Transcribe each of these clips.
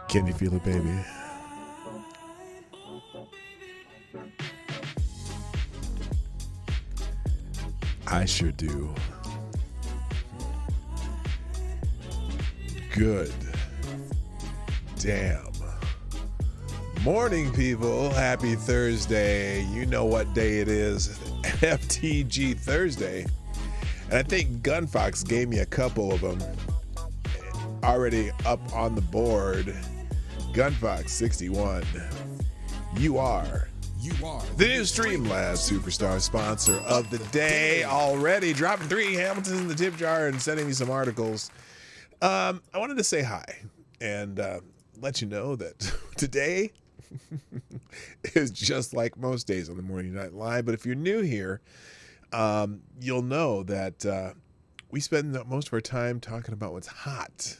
Can you feel it, baby? I sure do. Good. Damn. Morning, people. Happy Thursday. You know what day it is. FTG Thursday. And I think Gunfox gave me a couple of them already up on the board. Gunfox 61. You are the new Streamlabs Superstar sponsor of the day, already dropping 3 Hamiltons in the tip jar and sending me some articles. I wanted to say hi and let you know that today is just like most days on the Morning Night Live. But if you're new here, you'll know that we spend most of our time talking about what's hot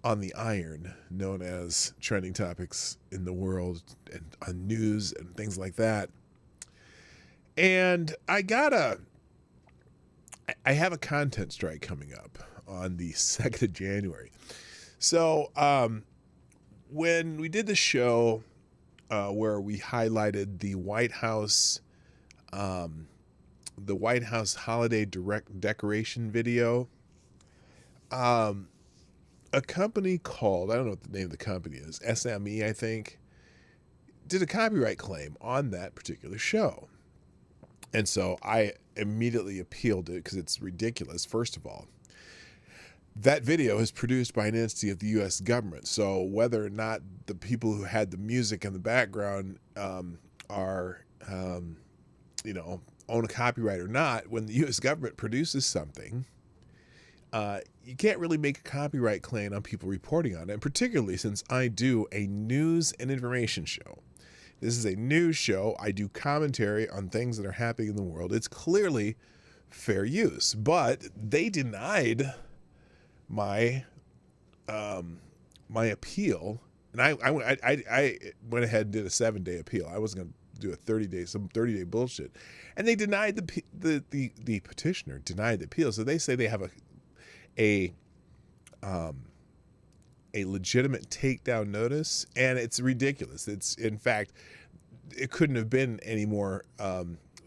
on the iron, known as trending topics in the world and on news and things like that. And I have a content strike coming up on the 2nd of January. So when we did the show where we highlighted the White House holiday decoration video, a company called, I don't know what the name of the company is, SME, I think, did a copyright claim on that particular show. And so I immediately appealed it because it's ridiculous. First of all, that video is produced by an entity of the U.S. government. So whether or not the people who had the music in the background own a copyright or not, when the U.S. government produces something, you can't really make a copyright claim on people reporting on it, and particularly since I do a news and information show. This is a news show. I do commentary on things that are happening in the world. It's clearly fair use, but they denied my my appeal, and I went ahead and did a 7-day appeal. I wasn't going to do a 30-day bullshit, and they denied the petitioner denied the appeal. So they say they have a legitimate takedown notice, and it's ridiculous. It's, in fact, it couldn't have been any more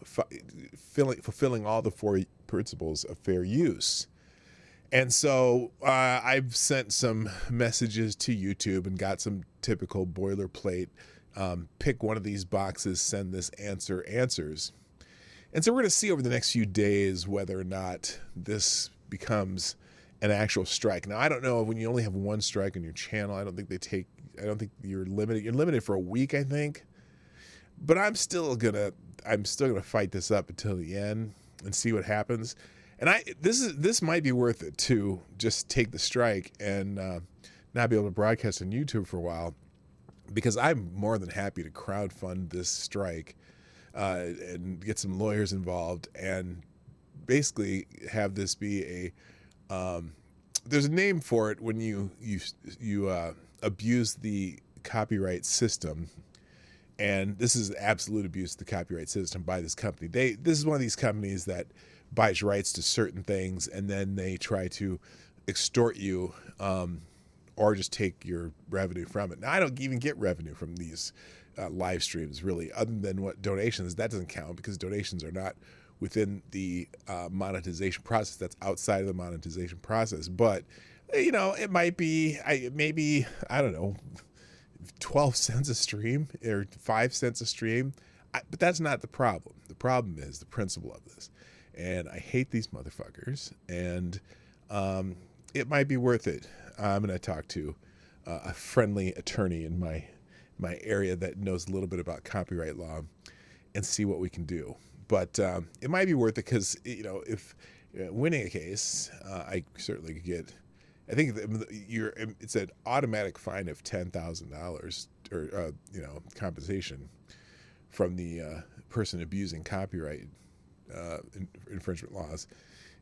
fulfilling all the 4 principles of fair use. And so I've sent some messages to YouTube and got some typical boilerplate, pick one of these boxes, send this answers. And so we're going to see over the next few days whether or not this becomes an actual strike. Now, I don't know, when you only have 1 strike on your channel, I don't think you're limited. You're limited for a week, I think. But I'm still gonna fight this up until the end and see what happens. And this might be worth it to just take the strike and not be able to broadcast on YouTube for a while, because I'm more than happy to crowdfund this strike and get some lawyers involved and basically have this be there's a name for it when you abuse the copyright system, and this is absolute abuse of the copyright system by this company. This is one of these companies that buys rights to certain things, and then they try to extort you, or just take your revenue from it. Now, I don't even get revenue from these live streams, really, other than what donations. That doesn't count because donations are not within the monetization process. That's outside of the monetization process. But, you know, it might be, maybe, I don't know, 12 cents a stream or 5 cents a stream. But that's not the problem. The problem is the principle of this. And I hate these motherfuckers. And it might be worth it. I'm going to talk to a friendly attorney in my area that knows a little bit about copyright law and see what we can do. But it might be worth it because, you know, if winning a case, I certainly could get, I think it's an automatic fine of $10,000 or, you know, compensation from the person abusing copyright infringement laws.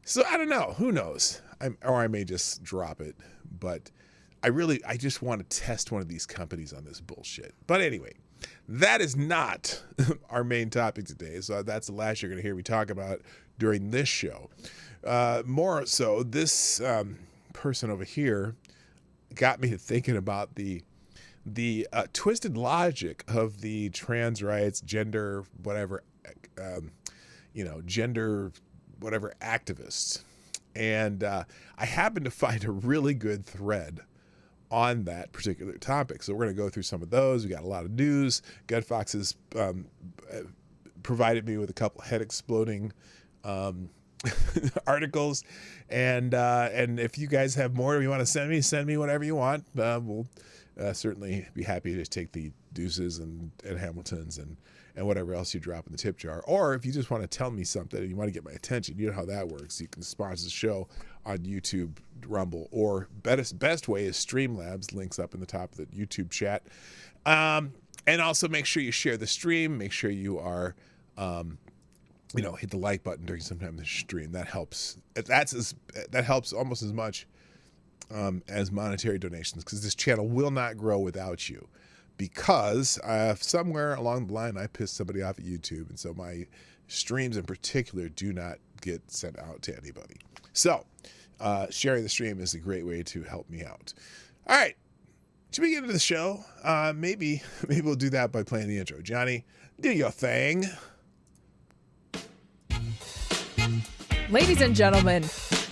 So I don't know. Who knows? Or I may just drop it. But I just want to test one of these companies on this bullshit. But anyway, that is not our main topic today. So that's the last you're going to hear me talk about during this show. More so, this person over here got me thinking about the twisted logic of the trans rights, gender, whatever, gender, whatever activists. And I happened to find a really good thread on that particular topic. So we're going to go through some of those. We got a lot of news. Gunfox has provided me with a couple head exploding articles. And if you guys have more you want to send me whatever you want. We'll certainly be happy to take the deuces and Hamiltons and whatever else you drop in the tip jar. Or if you just want to tell me something and you want to get my attention, you know how that works. You can sponsor the show on YouTube, Rumble, or best way is Streamlabs, links up in the top of the YouTube chat. And also make sure you share the stream. Make sure you are, hit the like button during some time in the stream. That helps. That helps almost as much as monetary donations, because this channel will not grow without you. Because somewhere along the line, I pissed somebody off at YouTube. And so my streams in particular do not get sent out to anybody. So sharing the stream is a great way to help me out. All right. Should we get into the show? Maybe we'll do that by playing the intro. Johnny, do your thing. Ladies and gentlemen,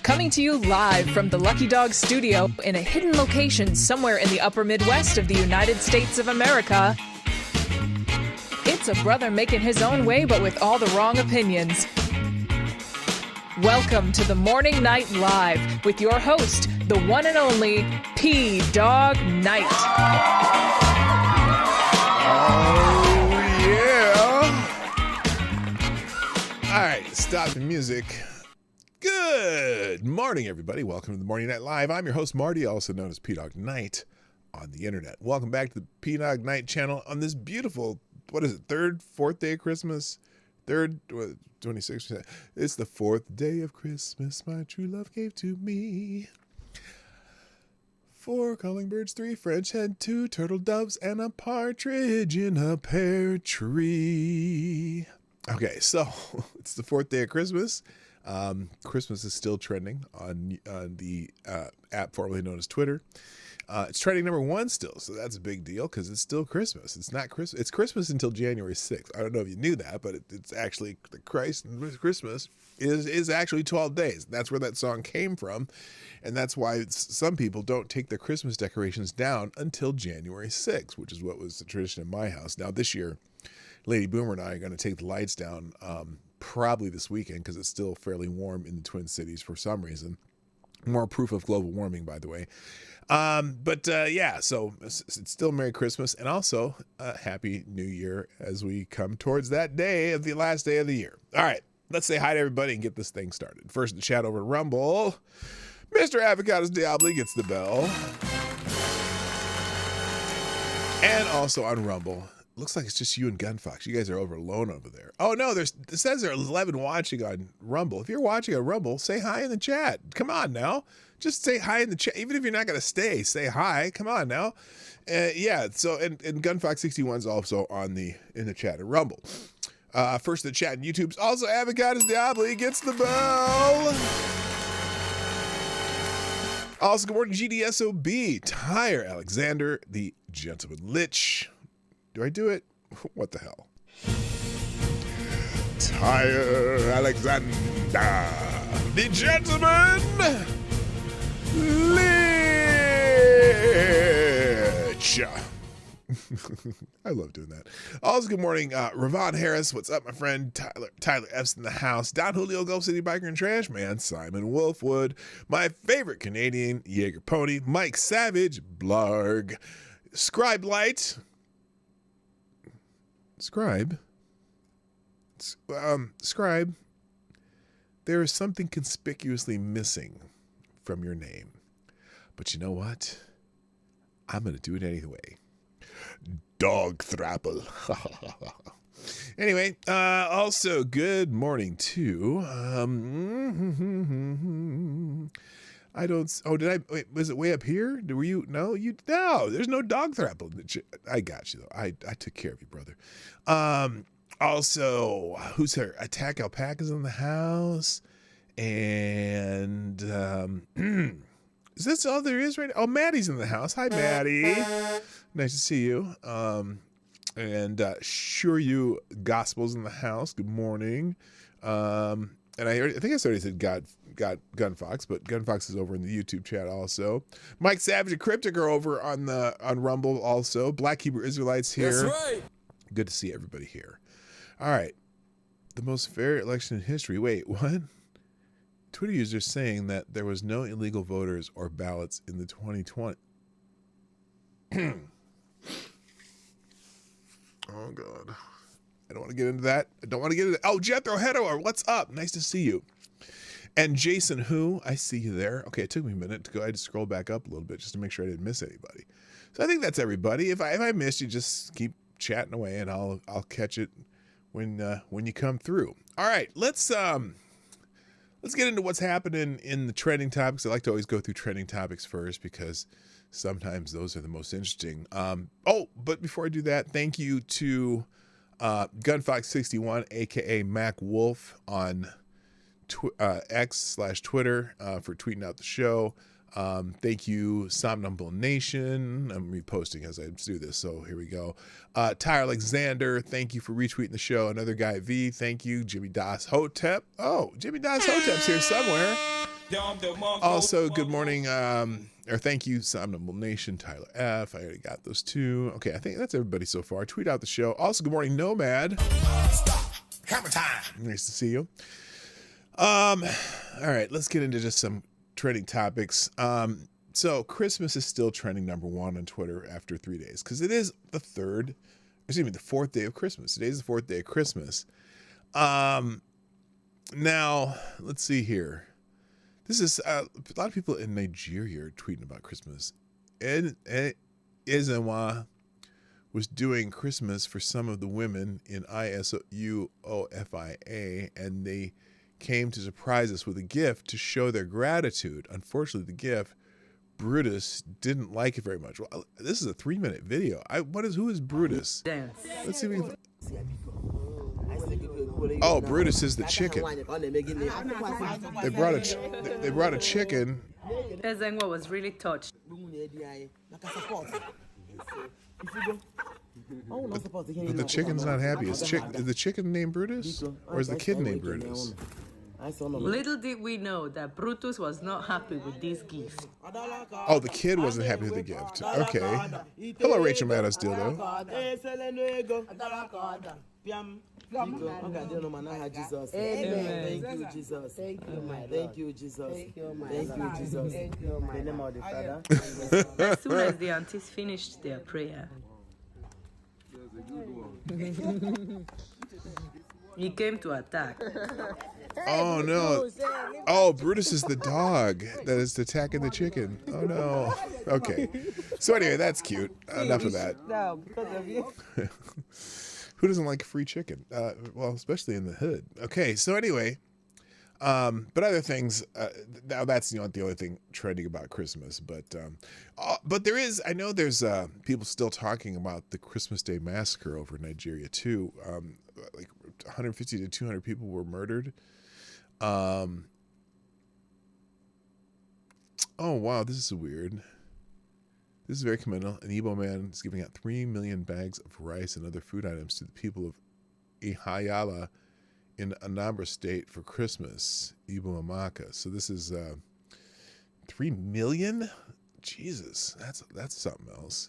coming to you live from the Lucky Dog studio in a hidden location somewhere in the upper Midwest of the United States of America, it's a brother making his own way, but with all the wrong opinions. Welcome to the Morning Night Live with your host, the one and only Dawg Knight. Oh, yeah. All right, stop the music. Good morning, everybody. Welcome to the Morning Night Live. I'm your host, Marty, also known as Dawg Knight on the internet. Welcome back to the Dawg Knight Channel on this beautiful, fourth day of Christmas? 26%. It's the fourth day of Christmas, my true love gave to me. 4 calling birds, 3 French hen, 2 turtle doves, and a partridge in a pear tree. Okay, so it's the fourth day of Christmas. Christmas is still trending on the app formerly known as Twitter. It's trending number 1 still, so that's a big deal because it's still Christmas. It's not Christmas. It's Christmas until January 6th. I don't know if you knew that, but it's actually the Christmas is actually 12 days. That's where that song came from, and that's why some people don't take their Christmas decorations down until January 6th, which is what was the tradition in my house. Now this year, Lady Boomer and I are going to take the lights down probably this weekend because it's still fairly warm in the Twin Cities for some reason. More proof of global warming, by the way. Yeah, so it's still Merry Christmas and also Happy New Year as we come towards that day of the last day of the year. All right, let's say hi to everybody and get this thing started. First in the chat over to Rumble, Mr. Avocados Diablo gets the bell. And also on Rumble, looks like it's just you and Gunfox. You guys are alone over there. Oh, no, it says there are 11 watching on Rumble. If you're watching on Rumble, say hi in the chat. Come on now. Just say hi in the chat. Even if you're not going to stay, say hi. Come on now. Yeah, so, and Gunfox61 is also in the chat at Rumble. First in the chat and YouTube's also Avocados Diablo gets the bell. Also, good morning, GDSOB, Tyre Alexander, the Gentleman Lich. Do I do it? What the hell? Tyre Alexander, the Gentleman Lich. I love doing that. Also, good morning, Ravon Harris. What's up, my friend? Tyler F's in the house. Don Julio, Gulf City Biker and Trash Man. Simon Wolfwood. My favorite Canadian, Jaeger Pony. Mike Savage. Blarg. Scribe Light. Scribe. Scribe. There is something conspicuously missing from your name. But you know what? I'm going to do it anyway. Dog Thrapple. Anyway, also good morning to I don't. Oh, did I? Wait, was it way up here? Were you? No, you. No, there's no Dog Thrapple. I got you though. I took care of you, brother. Also, who's here? Attack Alpacas in the house, and is this all there is right now? Oh, Maddie's in the house. Hi, Maddie. Nice to see you. And sure you Gospel's in the house. Good morning. And I think I already said got Gunfox, but Gunfox is over in the YouTube chat also. Mike Savage and Cryptic are over on Rumble also. Black Hebrew Israelites here. That's right. Good to see everybody here. All right. The most fair election in history. Wait, what? Twitter users saying that there was no illegal voters or ballots in the 2020. Oh, God. I don't want to get into that. Oh, Jethro Hedor, what's up? Nice to see you. And Jason Who, I see you there. Okay, it took me a minute to go. I had to scroll back up a little bit just to make sure I didn't miss anybody. So I think that's everybody. If I missed you, just keep chatting away and I'll catch it when you come through. All right, let's get into what's happening in the trending topics. I like to always go through trending topics first because sometimes those are the most interesting. But before I do that, thank you to Gunfox61, aka Mac Wolf on X/Twitter for tweeting out the show. Thank you, Somnambule Nation. I'm reposting as I do this, so here we go. Tyre Alexander, thank you for retweeting the show. Another guy, V, thank you. Jimmy Das Hotep. Oh, Jimmy Das Hotep's here somewhere. Also, good morning, or thank you, Somnambule Nation, Tyler F. I already got those two. Okay, I think that's everybody so far. Tweet out the show. Also, good morning, Nomad. Hammer time. Nice to see you. All right, let's get into just some trending topics. So Christmas is still trending #1 on Twitter after 3 days because it is the fourth day of Christmas. Today is the fourth day of Christmas. Now let's see here. This is a lot of people in Nigeria are tweeting about Christmas. And Ezenwa was doing Christmas for some of the women in ISUOFIA, and they came to surprise us with a gift to show their gratitude. Unfortunately, the gift, Brutus didn't like it very much. Well, this is a 3-minute video. Who is Brutus? Let's see if we can... Oh, Brutus is the chicken. They brought a chicken. Ezenwa was really touched. But the chicken's not happy. Is the chicken named Brutus? Or is the kid named Brutus? Little did we know that Brutus was not happy with this gift. Oh, the kid wasn't happy with the gift. Okay. Hello, Rachel Maddows Dildo. Jesus. Amen. Thank you, Jesus. Thank you, my Thank you, Jesus. Thank you, my Thank you, Jesus. Thank you, my name of the Father. As soon as the aunties finished their prayer, he came to attack. Oh no. Oh, Brutus is the dog that is attacking the chicken. Oh no. Okay. So anyway, that's cute. Enough of that. No, because of you. Who doesn't like free chicken? Well, especially in the hood. Okay, so anyway, But other things, now that's not the only thing trending about Christmas. But there is, I know there's people still talking about the Christmas Day massacre over Nigeria too. Like 150 to 200 people were murdered. Oh wow, this is weird. This is very commendable. An Igbo man is giving out 3 million bags of rice and other food items to the people of Ihayala in Anambra State for Christmas. Igbo Amaka. So this is 3 million? Jesus, that's something else.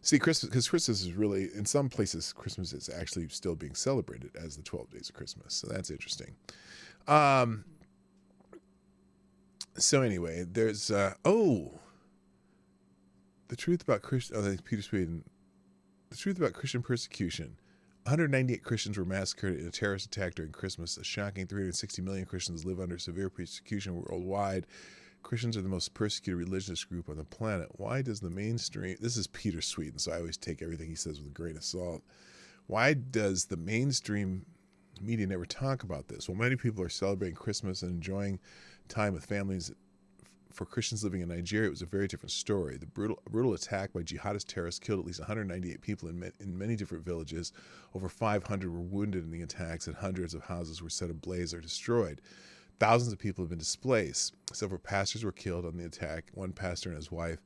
See, Christmas, because Christmas is really, in some places, Christmas is actually still being celebrated as the 12 days of Christmas. So that's interesting. So anyway, there's, the truth about Peter Sweden. The truth about Christian persecution. 198 Christians were massacred in a terrorist attack during Christmas. A shocking 360 million Christians live under severe persecution worldwide. Christians are the most persecuted religious group on the planet. Why does the mainstream... This is Peter Sweden, so I always take everything he says with a grain of salt. Why does the mainstream media never talk about this? Well, many people are celebrating Christmas and enjoying time with families. For Christians living in Nigeria, it was a very different story. The brutal attack by jihadist terrorists killed at least 198 people in many different villages. Over 500 were wounded in the attacks, and hundreds of houses were set ablaze or destroyed. Thousands of people have been displaced. Several pastors were killed on the attack. One pastor and his wife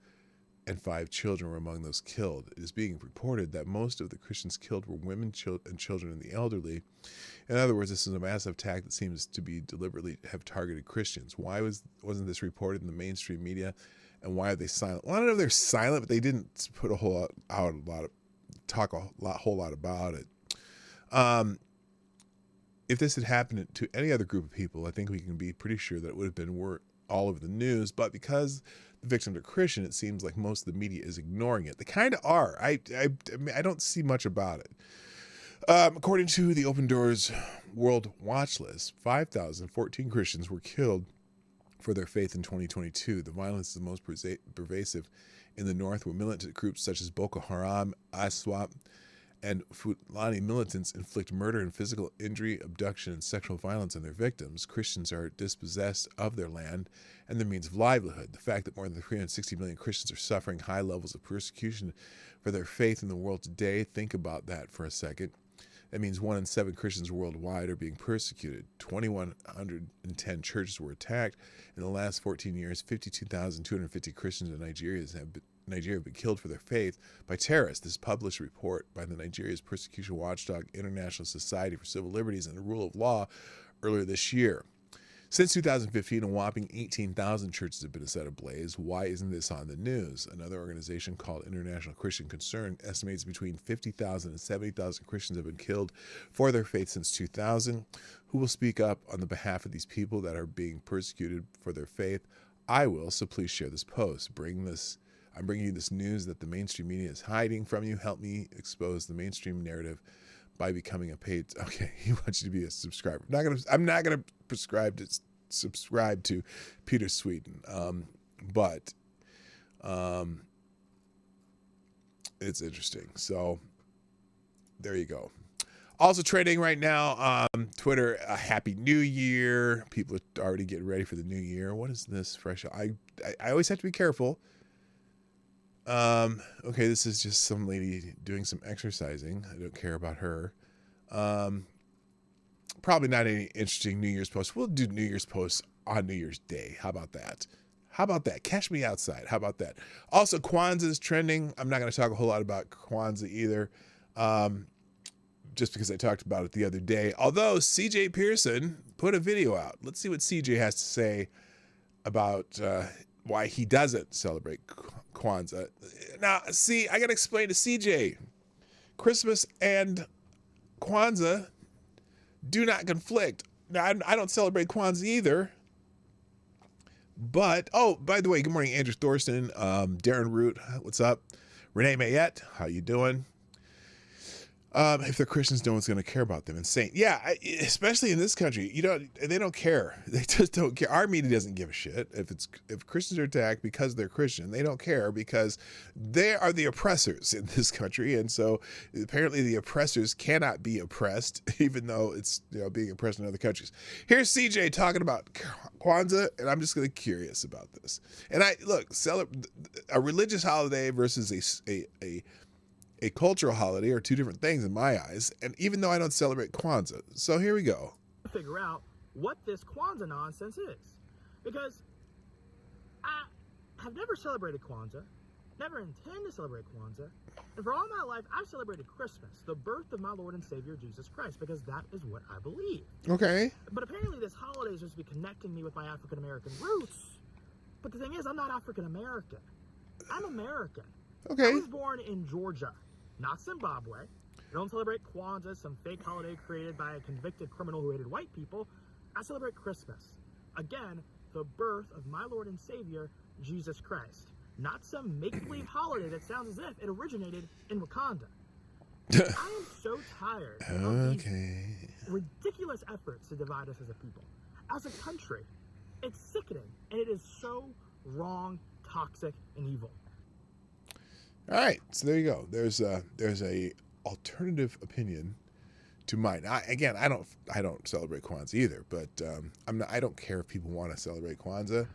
and 5 children were among those killed. It is being reported that most of the Christians killed were women, and children, and the elderly. In other words, this is a massive attack that seems to be deliberately have targeted Christians. Why wasn't this reported in the mainstream media, and why are they silent? Well, I don't know if they're silent, but they didn't put a whole lot about it. If this had happened to any other group of people, I think we can be pretty sure that it would have been all over the news. But because the victims are Christian, it seems like most of the media is ignoring it. They kind of are. I don't see much about it. According to the Open Doors World Watch List, 5,014 Christians were killed for their faith in 2022. The violence is the most pervasive in the north, where militant groups such as Boko Haram, ISWAP, and Fulani militants inflict murder and physical injury, abduction, and sexual violence on their victims. Christians are dispossessed of their land and their means of livelihood. The fact that more than 360 million Christians are suffering high levels of persecution for their faith in the world today, think about that for a second. That means 1 in 7 Christians worldwide are being persecuted. 2,110 churches were attacked. In the last 14 years, 52,250 Christians in Nigeria have been killed for their faith by terrorists. This published report by the Nigeria's persecution watchdog International Society for Civil Liberties and the Rule of Law earlier this year. Since 2015, a whopping 18,000 churches have been set ablaze. Why isn't this on the news? Another organization called International Christian Concern estimates between 50,000 and 70,000 Christians have been killed for their faith since 2000. Who will speak up on the behalf of these people that are being persecuted for their faith? I will, so please share this post. I'm bringing you this news that the mainstream media is hiding from you. Help me expose the mainstream narrative by becoming a paid... Okay, he wants you to be a subscriber. I'm not gonna subscribe to Peter Sweden, but it's interesting. So there you go. Also trending right now, Twitter, a Happy New Year. People are already getting ready for the new year. What is this fresh? I always have to be careful. Okay, this is just some lady doing some exercising. I don't care about her. Probably not any interesting New Year's posts. We'll do New Year's posts on New Year's Day. How about that? How about that? Catch me outside. How about that? Also, Kwanzaa is trending. I'm not going to talk a whole lot about Kwanzaa either, just because I talked about it the other day. Although CJ Pearson put a video out. Let's see what CJ has to say about why he doesn't celebrate Kwanzaa. Now, see, I got to explain to CJ. Christmas and Kwanzaa do not conflict. Now, I don't celebrate Kwanzaa either. But, oh, by the way, good morning, Andrew Thorsten, Darren Root, what's up? Renee Mayette, how you doing? If they're Christians, no one's going to care about them. Insane. Yeah, especially in this country, they don't care. They just don't care. Our media doesn't give a shit if Christians are attacked because they're Christian. They don't care because they are the oppressors in this country, and so apparently the oppressors cannot be oppressed, even though it's being oppressed in other countries. Here's CJ talking about Kwanzaa, and I'm just really curious about this. And a religious holiday versus a cultural holiday are two different things in my eyes, and even though I don't celebrate Kwanzaa. So here we go. Figure out what this Kwanzaa nonsense is. Because I have never celebrated Kwanzaa, never intend to celebrate Kwanzaa, and for all my life I've celebrated Christmas, the birth of my Lord and Savior Jesus Christ, because that is what I believe. Okay. But apparently this holiday is supposed to be connecting me with my African American roots. But the thing is, I'm not African American. I'm American. Okay. I was born in Georgia, not Zimbabwe. I don't celebrate Kwanzaa, some fake holiday created by a convicted criminal who hated white people. I celebrate Christmas. Again, the birth of my Lord and Savior, Jesus Christ. Not some make-believe holiday that sounds as if it originated in Wakanda. I am so tired of these ridiculous efforts to divide us as a people. As a country, it's sickening, and it is so wrong, toxic, and evil. All right, so there you go. There's a alternative opinion to mine. I don't celebrate Kwanzaa either, but I don't care if people want to celebrate Kwanzaa.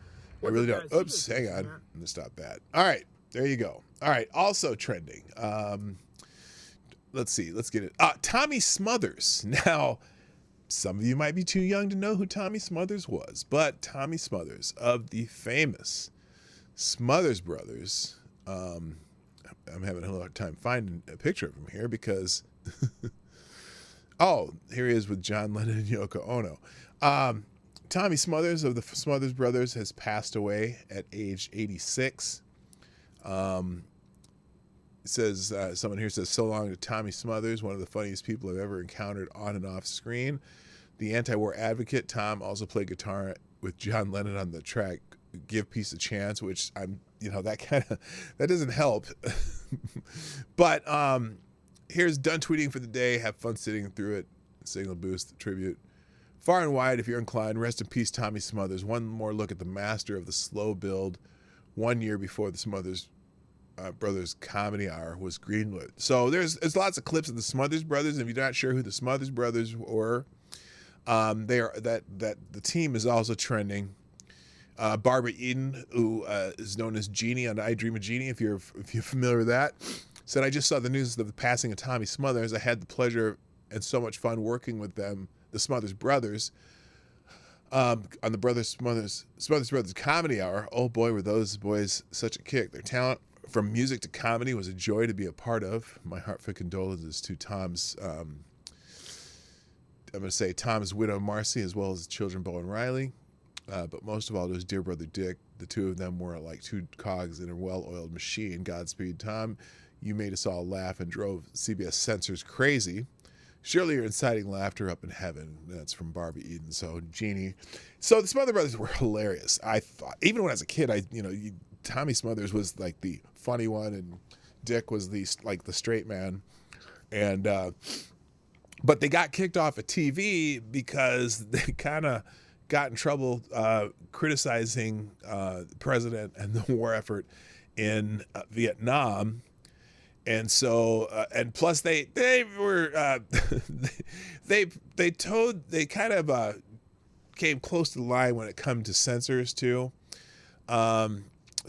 I really don't. Oops, hang on. I'm gonna stop that. All right, there you go. All right, also trending. Let's see. Let's get it. Tommy Smothers. Now, some of you might be too young to know who Tommy Smothers was, but Tommy Smothers of the famous Smothers Brothers. I'm having a hard time finding a picture of him here because, here he is with John Lennon and Yoko Ono. Tommy Smothers of the Smothers Brothers has passed away at age 86. It says, someone here says, so long to Tommy Smothers, one of the funniest people I've ever encountered on and off screen. The anti-war advocate, Tom also played guitar with John Lennon on the track Give Peace a Chance, which that doesn't help. But here's done tweeting for the day. Have fun sitting through it. Signal boost tribute. Far and wide, if you're inclined, rest in peace, Tommy Smothers. One more look at the master of the slow build 1 year before the Smothers Brothers Comedy Hour was greenlit. So there's lots of clips of the Smothers Brothers. If you're not sure who the Smothers Brothers were, the team is also trending. Barbara Eden, who is known as Jeannie on I Dream of Jeannie, if you're familiar with that, said, I just saw the news of the passing of Tommy Smothers. I had the pleasure and so much fun working with them, the Smothers Brothers, on the Smothers Brothers Comedy Hour. Oh boy, were those boys such a kick. Their talent from music to comedy was a joy to be a part of. My heartfelt condolences to Tom's, I'm going to say Tom's widow Marcy, as well as his children Bo and Riley. But most of all, to his dear brother Dick. The two of them were like two cogs in a well-oiled machine. Godspeed, Tom. You made us all laugh and drove CBS censors crazy. Surely you're inciting laughter up in heaven. That's from Barbie Eden. So Jeannie. So the Smothers Brothers were hilarious. I thought, even when I was a kid, Tommy Smothers was like the funny one, and Dick was the straight man. And but they got kicked off of TV because they kind of got in trouble criticizing the president and the war effort in Vietnam. And so, and plus they were, they kind of came close to the line when it comes to censors too. So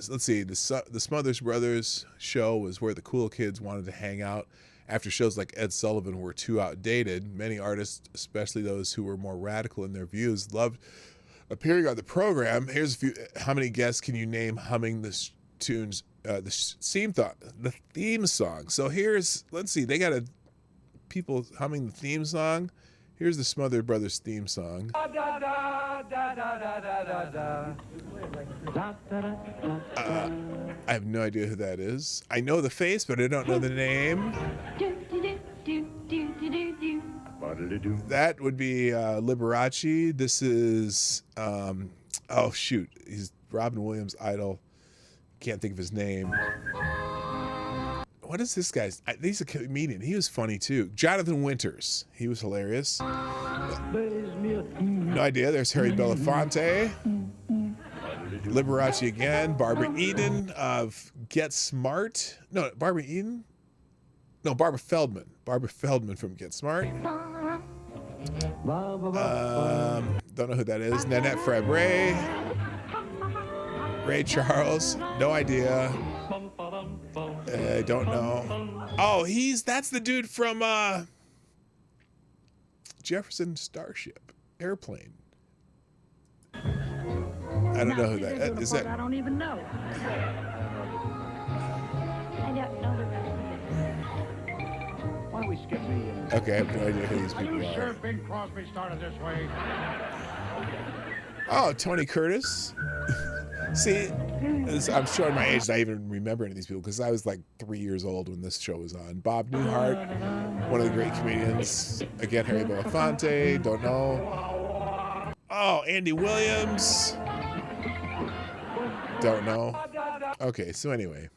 let's see, the Smothers Brothers show was where the cool kids wanted to hang out after shows like Ed Sullivan were too outdated. Many artists, especially those who were more radical in their views, loved appearing on the program. Here's a few. How many guests can you name humming the tunes? The theme song. So let's see, they got people humming the theme song. Here's the Smothers Brothers theme song. I have no idea who that is. I know the face, but I don't know the name. That would be Liberace. This is, he's Robin Williams' idol. Can't think of his name. what is this guy's? He's a comedian. He was funny too. Jonathan Winters. He was hilarious. No idea. There's Harry Belafonte. Liberace again. Barbara Eden of Get Smart. No, Barbara Eden? No, Barbara Feldman. Barbara Feldman from Get Smart. Don't know who that is. Nanette Fabre. Ray Charles. No idea. I don't know. Oh, that's the dude from Jefferson Starship Airplane. I don't know who that is. That I don't even know. I don't know the rest of it. Why don't we skip the... Okay, I have no idea who these Are people you sure are. Bing Crosby started this way? Oh, Tony Curtis. See, I'm showing my age. I even remember any of these people because I was like 3 years old when this show was on. Bob Newhart, one of the great comedians. Again, Harry Belafonte. Don't know. Oh, Andy Williams. Don't know. Okay, so anyway.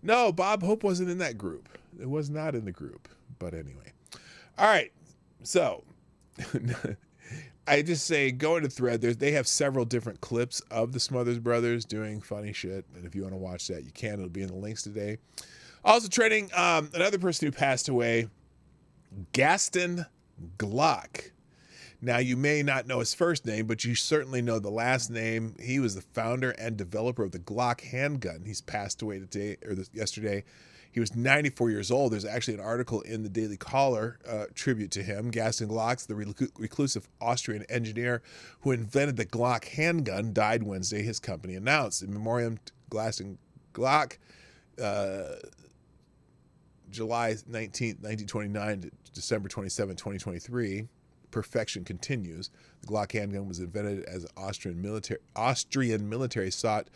No, Bob Hope wasn't in that group. It was not in the group. But anyway. All right. So I just say go into Thread. They have several different clips of the Smothers Brothers doing funny shit. And if you want to watch that, you can. It'll be in the links today. Also trending, another person who passed away, Gaston Glock. Now, you may not know his first name, but you certainly know the last name. He was the founder and developer of the Glock handgun. He's passed away yesterday. He was 94 years old. There's actually an article in the Daily Caller tribute to him. Gaston Glock, the reclusive Austrian engineer who invented the Glock handgun, died Wednesday, his company announced. In memoriam to Gaston Glock, July 19th, 1929 to December 27, 2023. Perfection continues. The Glock handgun was invented as Austrian military sought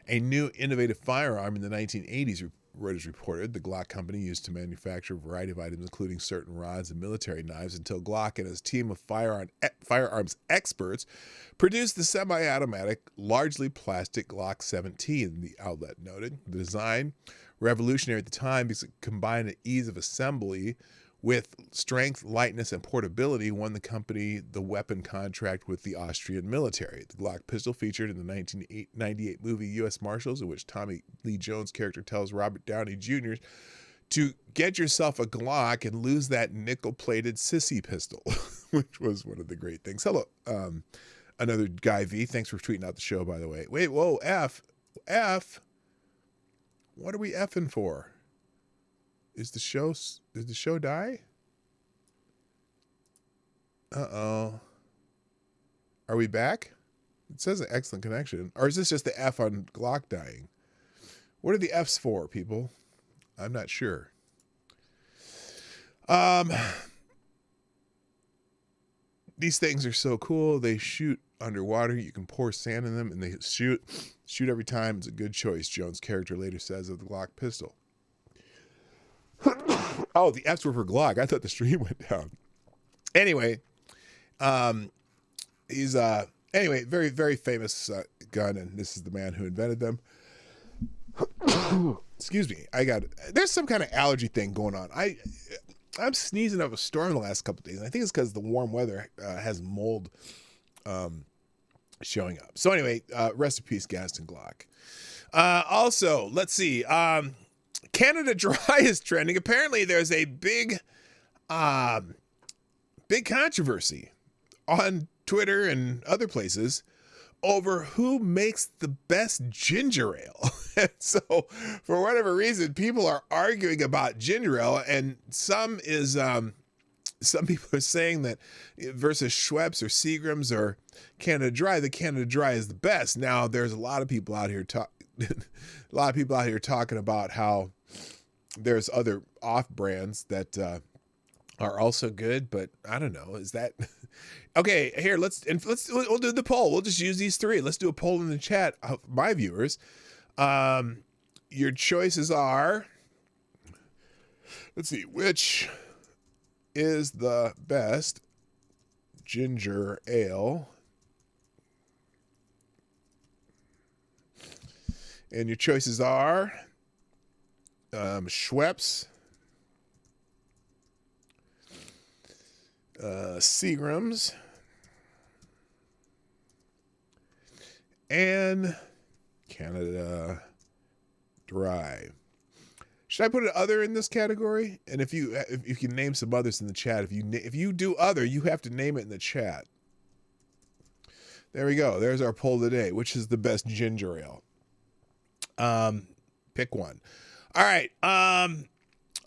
a new innovative firearm in the 1980s. Reuters reported the Glock company used to manufacture a variety of items, including certain rods and military knives, until Glock and his team of firearms experts produced the semi-automatic, largely plastic Glock 17. The outlet noted the design, revolutionary at the time because it combined the ease of assembly with strength, lightness, and portability, won the company the weapon contract with the Austrian military. The Glock pistol featured in the 1998 movie U.S. Marshals, in which Tommy Lee Jones' character tells Robert Downey Jr. to get yourself a Glock and lose that nickel-plated sissy pistol, which was one of the great things. Hello, another Guy V. Thanks for tweeting out the show, by the way. Wait, whoa, F. What are we effing for? Did the show die? Uh-oh. Are we back? It says an excellent connection. Or is this just the F on Glock dying? What are the Fs for, people? I'm not sure. These things are so cool. They shoot underwater. You can pour sand in them and they shoot every time. It's a good choice, Jones' character later says of the Glock pistol. Oh, the F's were for Glock. I thought the stream went down. Anyway, he's very, very famous gun, and this is the man who invented them. Excuse me. There's some kind of allergy thing going on. I'm sneezing up a storm the last couple of days, and I think it's because the warm weather has mold showing up. So anyway, rest in peace, Gaston Glock. Also, let's see. Canada Dry is trending. Apparently, there's a big controversy on Twitter and other places over who makes the best ginger ale. And so, for whatever reason, people are arguing about ginger ale, and some people are saying that versus Schweppes or Seagram's or Canada Dry, the Canada Dry is the best. Now, there's a lot of people out here talking about how there's other off brands that are also good, but I don't know. Is that okay? Here, we'll do the poll. We'll just use these three. Let's do a poll in the chat of my viewers. Your choices are, let's see, which is the best ginger ale? And your choices are Schweppes, Seagram's, and Canada Dry. Should I put an other in this category? And if you can name some others in the chat, if you do other, you have to name it in the chat. There we go. There's our poll today. Which is the best ginger ale? Pick one. All right.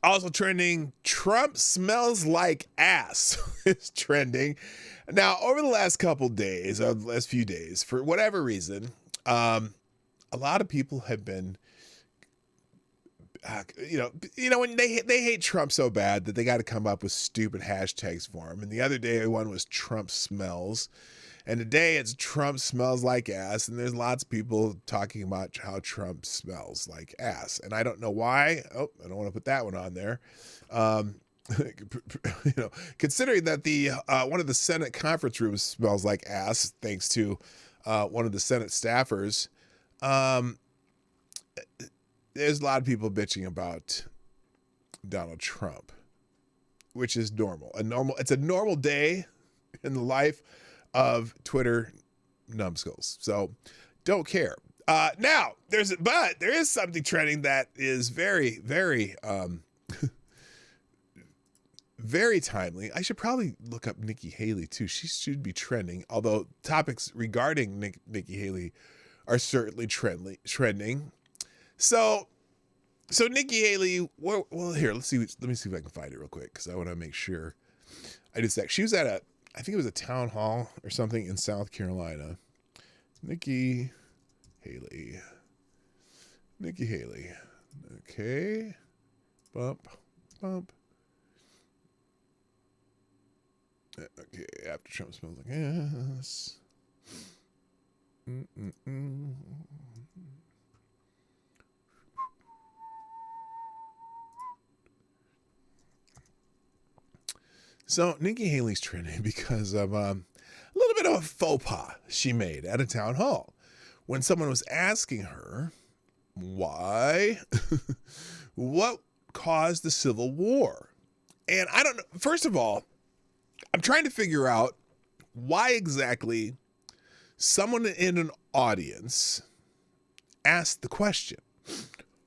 Also trending, Trump smells like ass is trending. Now, over the last couple days, or the last few days, for whatever reason, a lot of people have been, when they hate Trump so bad that they got to come up with stupid hashtags for him. And the other day, one was Trump smells. And today it's Trump smells like ass, and there's lots of people talking about how Trump smells like ass. And I don't know why. Oh, I don't want to put that one on there. Considering that the one of the Senate conference rooms smells like ass, thanks to one of the Senate staffers, there's a lot of people bitching about Donald Trump, which is normal. It's a normal day in the life of Twitter numbskulls. So don't care. Now there is something trending that is very, very, very timely. I should probably look up Nikki Haley too. She should be trending, although topics regarding Nikki Haley are certainly trending. So Nikki Haley, well, here, let me see if I can find it real quick, because I want to make sure I did that. She was at I think it was a town hall or something in South Carolina. Nikki Haley. Okay. Bump. Okay, after Trump smells like ass. So Nikki Haley's trending because of a little bit of a faux pas she made at a town hall when someone was asking her why, what caused the Civil War. And I don't know. First of all, I'm trying to figure out why exactly someone in an audience asked the question.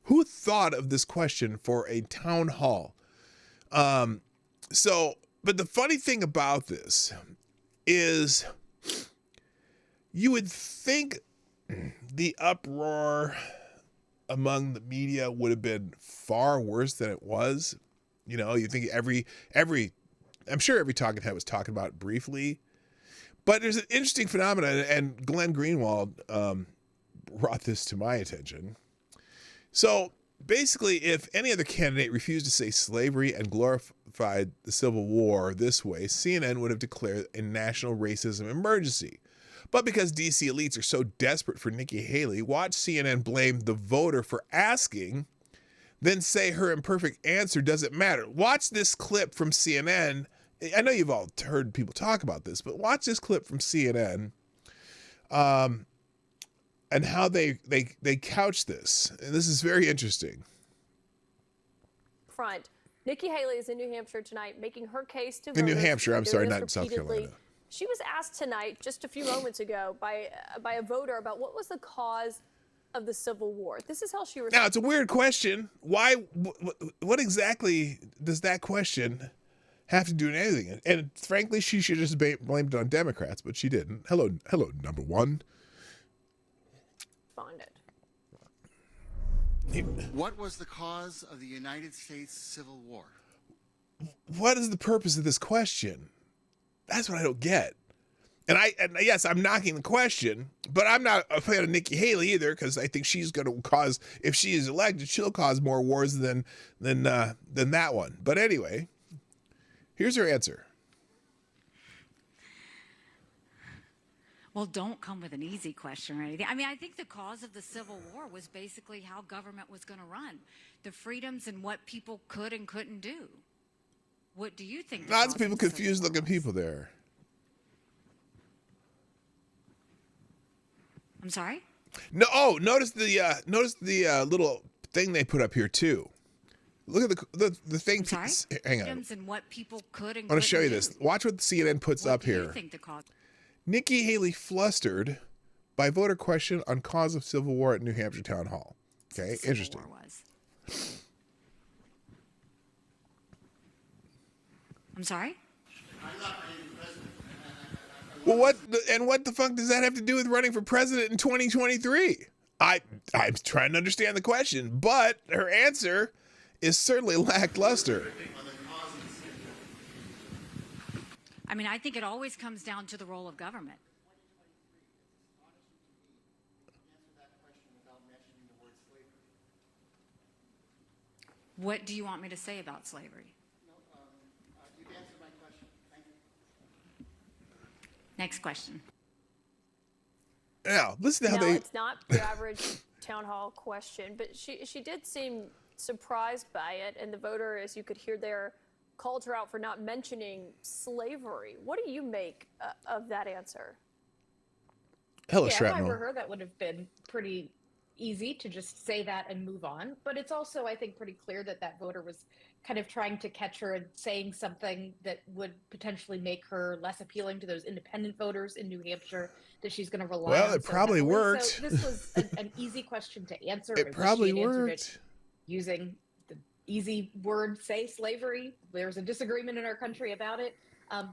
Who thought of this question for a town hall? But the funny thing about this is you would think the uproar among the media would have been far worse than it was. You think I'm sure every talking head was talking about it briefly, but there's an interesting phenomenon, and Glenn Greenwald brought this to my attention. So basically, if any other candidate refused to say slavery and glorified the Civil War this way, CNN would have declared a national racism emergency. But because DC elites are so desperate for Nikki Haley, watch CNN blame the voter for asking, then say her imperfect answer doesn't matter. Watch this clip from CNN. I know you've all heard people talk about this, but watch this clip from CNN and how they couch this. And this is very interesting. Front. Nikki Haley is in New Hampshire tonight making her case to voters. In New Hampshire, I'm sorry, not in South repeatedly. Carolina. She was asked tonight, just a few moments ago, by a voter about what was the cause of the Civil War. This is how she responded. Now, it's a weird question. Why? What exactly does that question have to do with anything? And frankly, she should just blamed it on Democrats, but she didn't. Hello, number one. What was the cause of the United States Civil War? What is the purpose of this question? That's what I don't get. And yes, I'm knocking the question, but I'm not a fan of Nikki Haley either, because I think she's going to cause, if she is elected, she'll cause more wars than that one. But anyway, here's her answer. Well, don't come with an easy question or anything. I mean, I think the cause of the Civil War was basically how government was going to run, the freedoms and what people could and couldn't do. What do you think? Lots of people, confused looking people there. I'm sorry? No. Oh, notice the little thing they put up here too. Look at the thing. Sorry? Hang on. Freedoms and what people could and I want to show you couldn't this. do. Watch what the CNN puts What up do you here. think the cause? Nikki Haley flustered by voter question on cause of civil war at New Hampshire town hall. Okay, Civil interesting. War was. I'm sorry? Well, what the fuck does that have to do with running for president in 2023? I'm trying to understand the question, but her answer is certainly lackluster. I mean, I think it always comes down to the role of government. What do you want me to say about slavery? You answered my question. Thank you. Next question. Now, listen to how No, they... it's not the average town hall question, but she did seem surprised by it, and the voter, as you could hear there, called her out for not mentioning slavery. What do you make of that answer? Hello, If I Shrapnel. were her, that would have been pretty easy to just say that and move on. But it's also, I think, pretty clear that that voter was kind of trying to catch her and saying something that would potentially make her less appealing to those independent voters in New Hampshire that she's going to rely on. Well, it so probably heavily. worked. So this was an easy question to answer. I It wish probably she had answered worked. it using the easy word, say slavery. There's a disagreement in our country about it.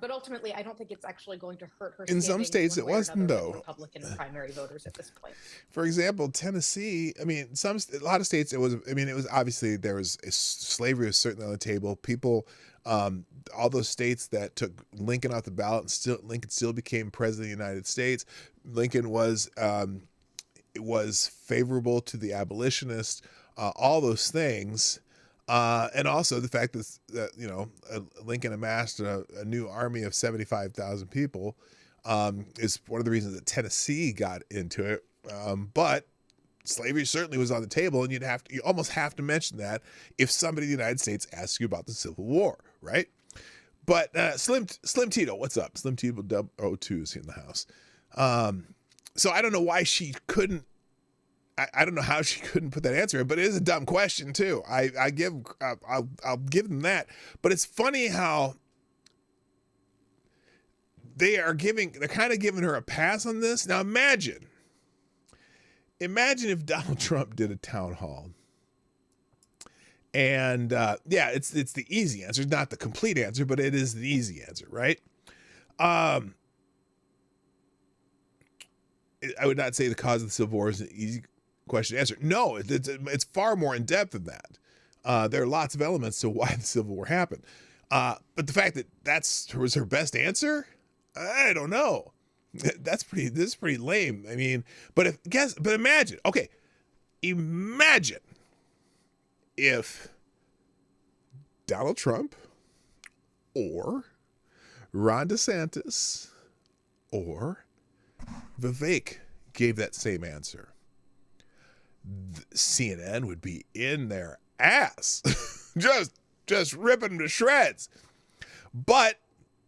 But ultimately, I don't think it's actually going to hurt her. In some standing states, one it way or wasn't, another though. with Republican primary voters at this point. For example, Tennessee, I mean, a lot of states, it was obviously slavery was certainly on the table. People, all those states that took Lincoln off the ballot, and Lincoln still became president of the United States. Lincoln was favorable to the abolitionists, all those things. And also the fact that Lincoln amassed a new army of 75,000 people is one of the reasons that Tennessee got into it. But slavery certainly was on the table, and you almost have to mention that if somebody in the United States asks you about the Civil War, right? But Slim Tito, what's up? Slim Tito 02 is in the house. So I don't know why she couldn't. I don't know how she couldn't put that answer in, but it is a dumb question too. I'll give them that. But it's funny how they're kind of giving her a pass on this. Now imagine if Donald Trump did a town hall. And it's the easy answer, not the complete answer, but it is the easy answer, right? I would not say the cause of the Civil War is an easy question to answer. No, it's far more in depth than that. There are lots of elements to why the Civil War happened. But the fact that was her best answer, I don't know. This is pretty lame. I mean, but imagine if Donald Trump or Ron DeSantis or Vivek gave that same answer. CNN would be in their ass, just ripping them to shreds. But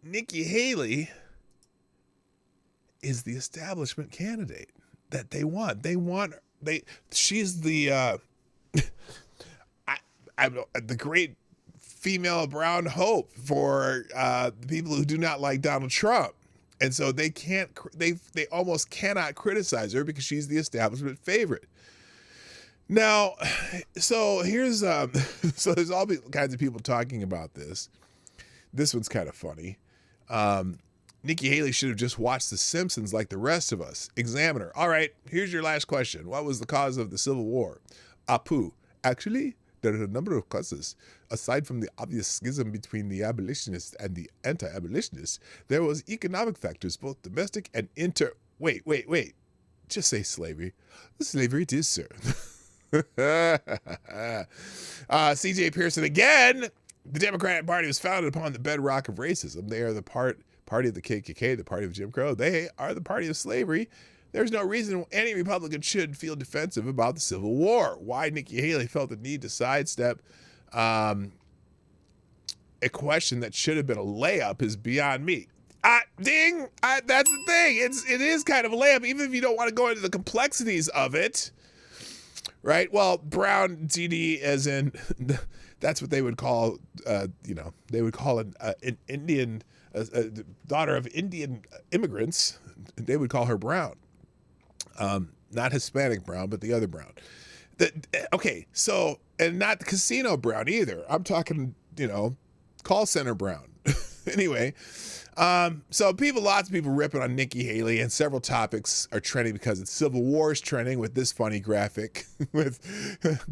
Nikki Haley is the establishment candidate that they want. She's the the great female brown hope for the people who do not like Donald Trump. And so they almost cannot criticize her because she's the establishment favorite. Now, so here's so there's all kinds of people talking about this. This one's kind of funny. Nikki Haley should have just watched The Simpsons like the rest of us. Examiner. All right, here's your last question. What was the cause of the Civil War? Apu. Actually, there are a number of causes. Aside from the obvious schism between the abolitionists and the anti-abolitionists, there was economic factors, both domestic and Wait. Just say slavery. Slavery it is, sir. C.J. Pearson again. The Democratic Party was founded upon the bedrock of racism. They are the party of the KKK, the party of Jim Crow. They are the party of slavery. There's no reason any Republican should feel defensive about the Civil War. Why Nikki Haley felt the need to sidestep a question that should have been a layup is beyond me. Ding! That's the thing. It is kind of a layup, even if you don't want to go into the complexities of it. right? Well, brown TD as in that's what they would call, they would call an Indian, a daughter of Indian immigrants. They would call her brown. Not Hispanic brown, but the other brown. Okay, so, and not the casino brown either. I'm talking, call center brown. Anyway, so lots of people ripping on Nikki Haley, and several topics are trending because it's Civil War is trending with this funny graphic with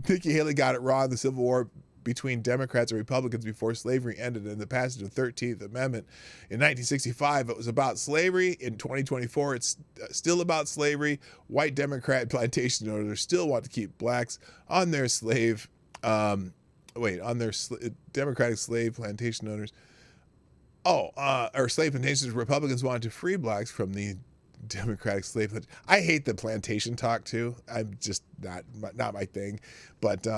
Nikki Haley got it wrong. The Civil War between Democrats and Republicans before slavery ended in the passage of the 13th Amendment in 1965. It was about slavery. In 2024, it's still about slavery. White Democrat plantation owners still want to keep blacks on their Democratic slave plantation owners. Or slave plantations. Republicans want to free blacks from the Democratic slave. I hate the plantation talk too. I'm just not my thing. But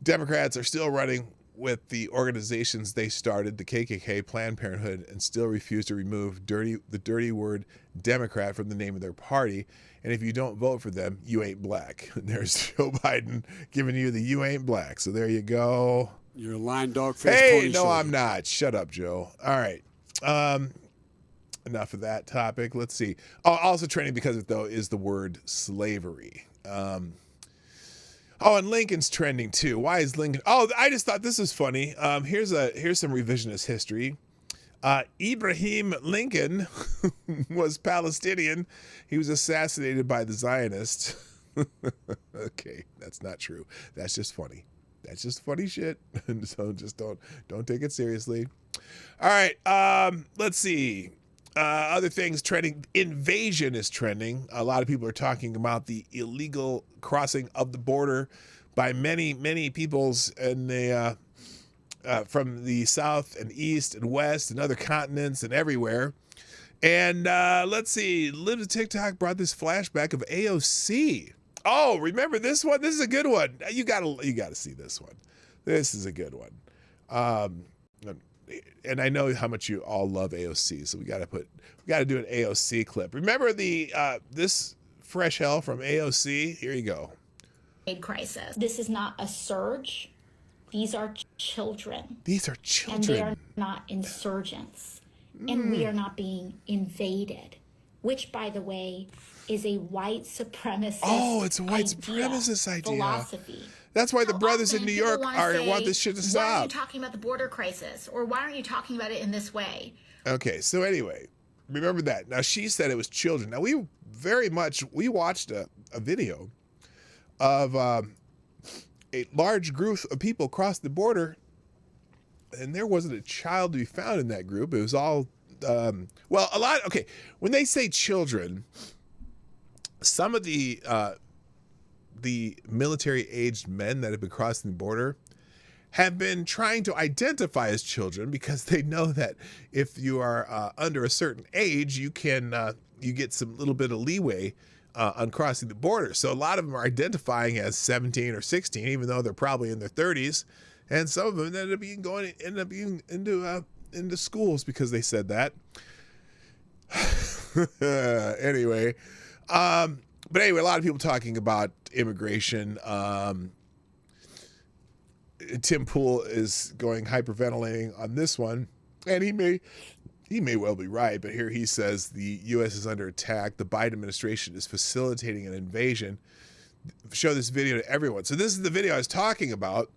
Democrats are still running with the organizations they started, the KKK, Planned Parenthood, and still refuse to remove the dirty word Democrat from the name of their party. And if you don't vote for them, you ain't black. There's Joe Biden giving you the you ain't black. So there you go. You're a lying dog-faced Hey, pony no, shoulder. I'm not. Shut up, Joe. All right. Enough of that topic. Let's see. Also trending because of it, though, is the word slavery. And Lincoln's trending, too. Why is Lincoln? I just thought this was funny. Here's some revisionist history. Ibrahim Lincoln was Palestinian. He was assassinated by the Zionists. Okay, that's not true. That's just funny. That's just funny shit. So just don't take it seriously. All right. Let's see. Other things trending. Invasion is trending. A lot of people are talking about the illegal crossing of the border by many, many peoples in the from the south and east and west and other continents and everywhere. And let's see. Live to TikTok brought this flashback of AOC. Oh, remember this one? This is a good one. You gotta see this one. This is a good one. And I know how much you all love AOC, so we gotta do an AOC clip. Remember the this fresh hell from AOC? Here you go. Crisis. This is not a surge. These are children. These are children. And they are not insurgents. And we are not being invaded, which, by the way, is a white supremacist it's a white supremacist idea. Philosophy. That's why the brothers in New York want this shit to stop. Why aren't you talking about the border crisis? Or why aren't you talking about it in this way? Okay, so anyway, remember that. Now, she said it was children. Now, we watched a video of a large group of people cross the border, and there wasn't a child to be found in that group. It was all, a lot. Okay, when they say children, some of the military-aged men that have been crossing the border have been trying to identify as children because they know that if you are under a certain age, you get some little bit of leeway on crossing the border. So a lot of them are identifying as 17 or 16, even though they're probably in their 30s, and some of them end up being into schools because they said that. Anyway. But anyway, a lot of people talking about immigration. Tim Pool is going hyperventilating on this one, and he may well be right, but here he says the U.S. is under attack. The Biden administration is facilitating an invasion. Show this video to everyone. So this is the video I was talking about.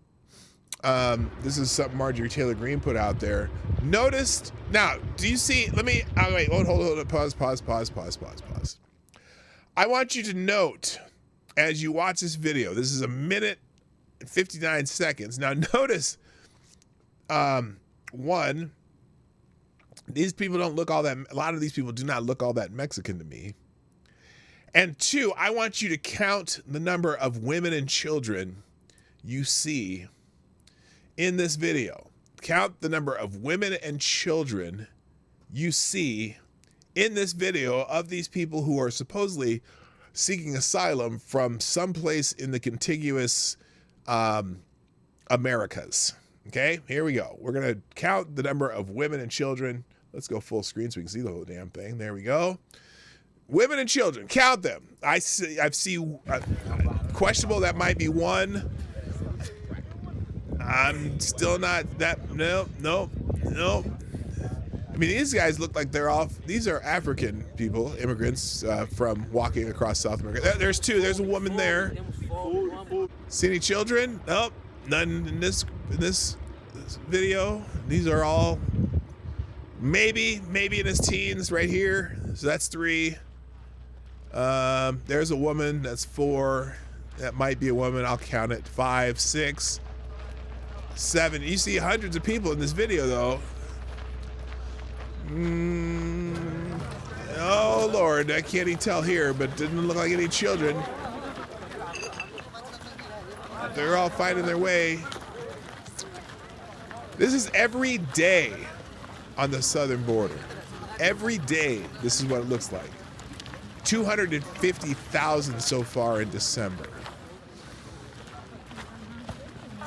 This is something Marjorie Taylor Greene put out there. Noticed now, do you see? Let me hold it. Pause. I want you to note as you watch this video, this is 1 minute and 59 seconds. Now notice, one, these people don't look all that, a lot of these people do not look all that Mexican to me. And two, I want you to count the number of women and children you see in this video. Count the number of women and children you see in this video of these people who are supposedly seeking asylum from someplace in the contiguous Americas. Okay, here we go. We're going to count the number of women and children. Let's go full screen so we can see the whole damn thing. There we go. Women and children, count them. I see questionable. That might be one. I'm still not that. No. I mean, these guys look like they're off. These are African people, immigrants from walking across South America. There's two. There's a woman there. See any children? Nope. None in this video. These are all maybe in his teens right here. So that's 3. There's a woman. That's 4. That might be a woman. I'll count it. 5, 6, 7. You see hundreds of people in this video, though. Oh Lord, I can't even tell here, but didn't look like any children. They're all fighting their way. This is every day on the southern border. Every day, this is what it looks like. 250,000 so far in December.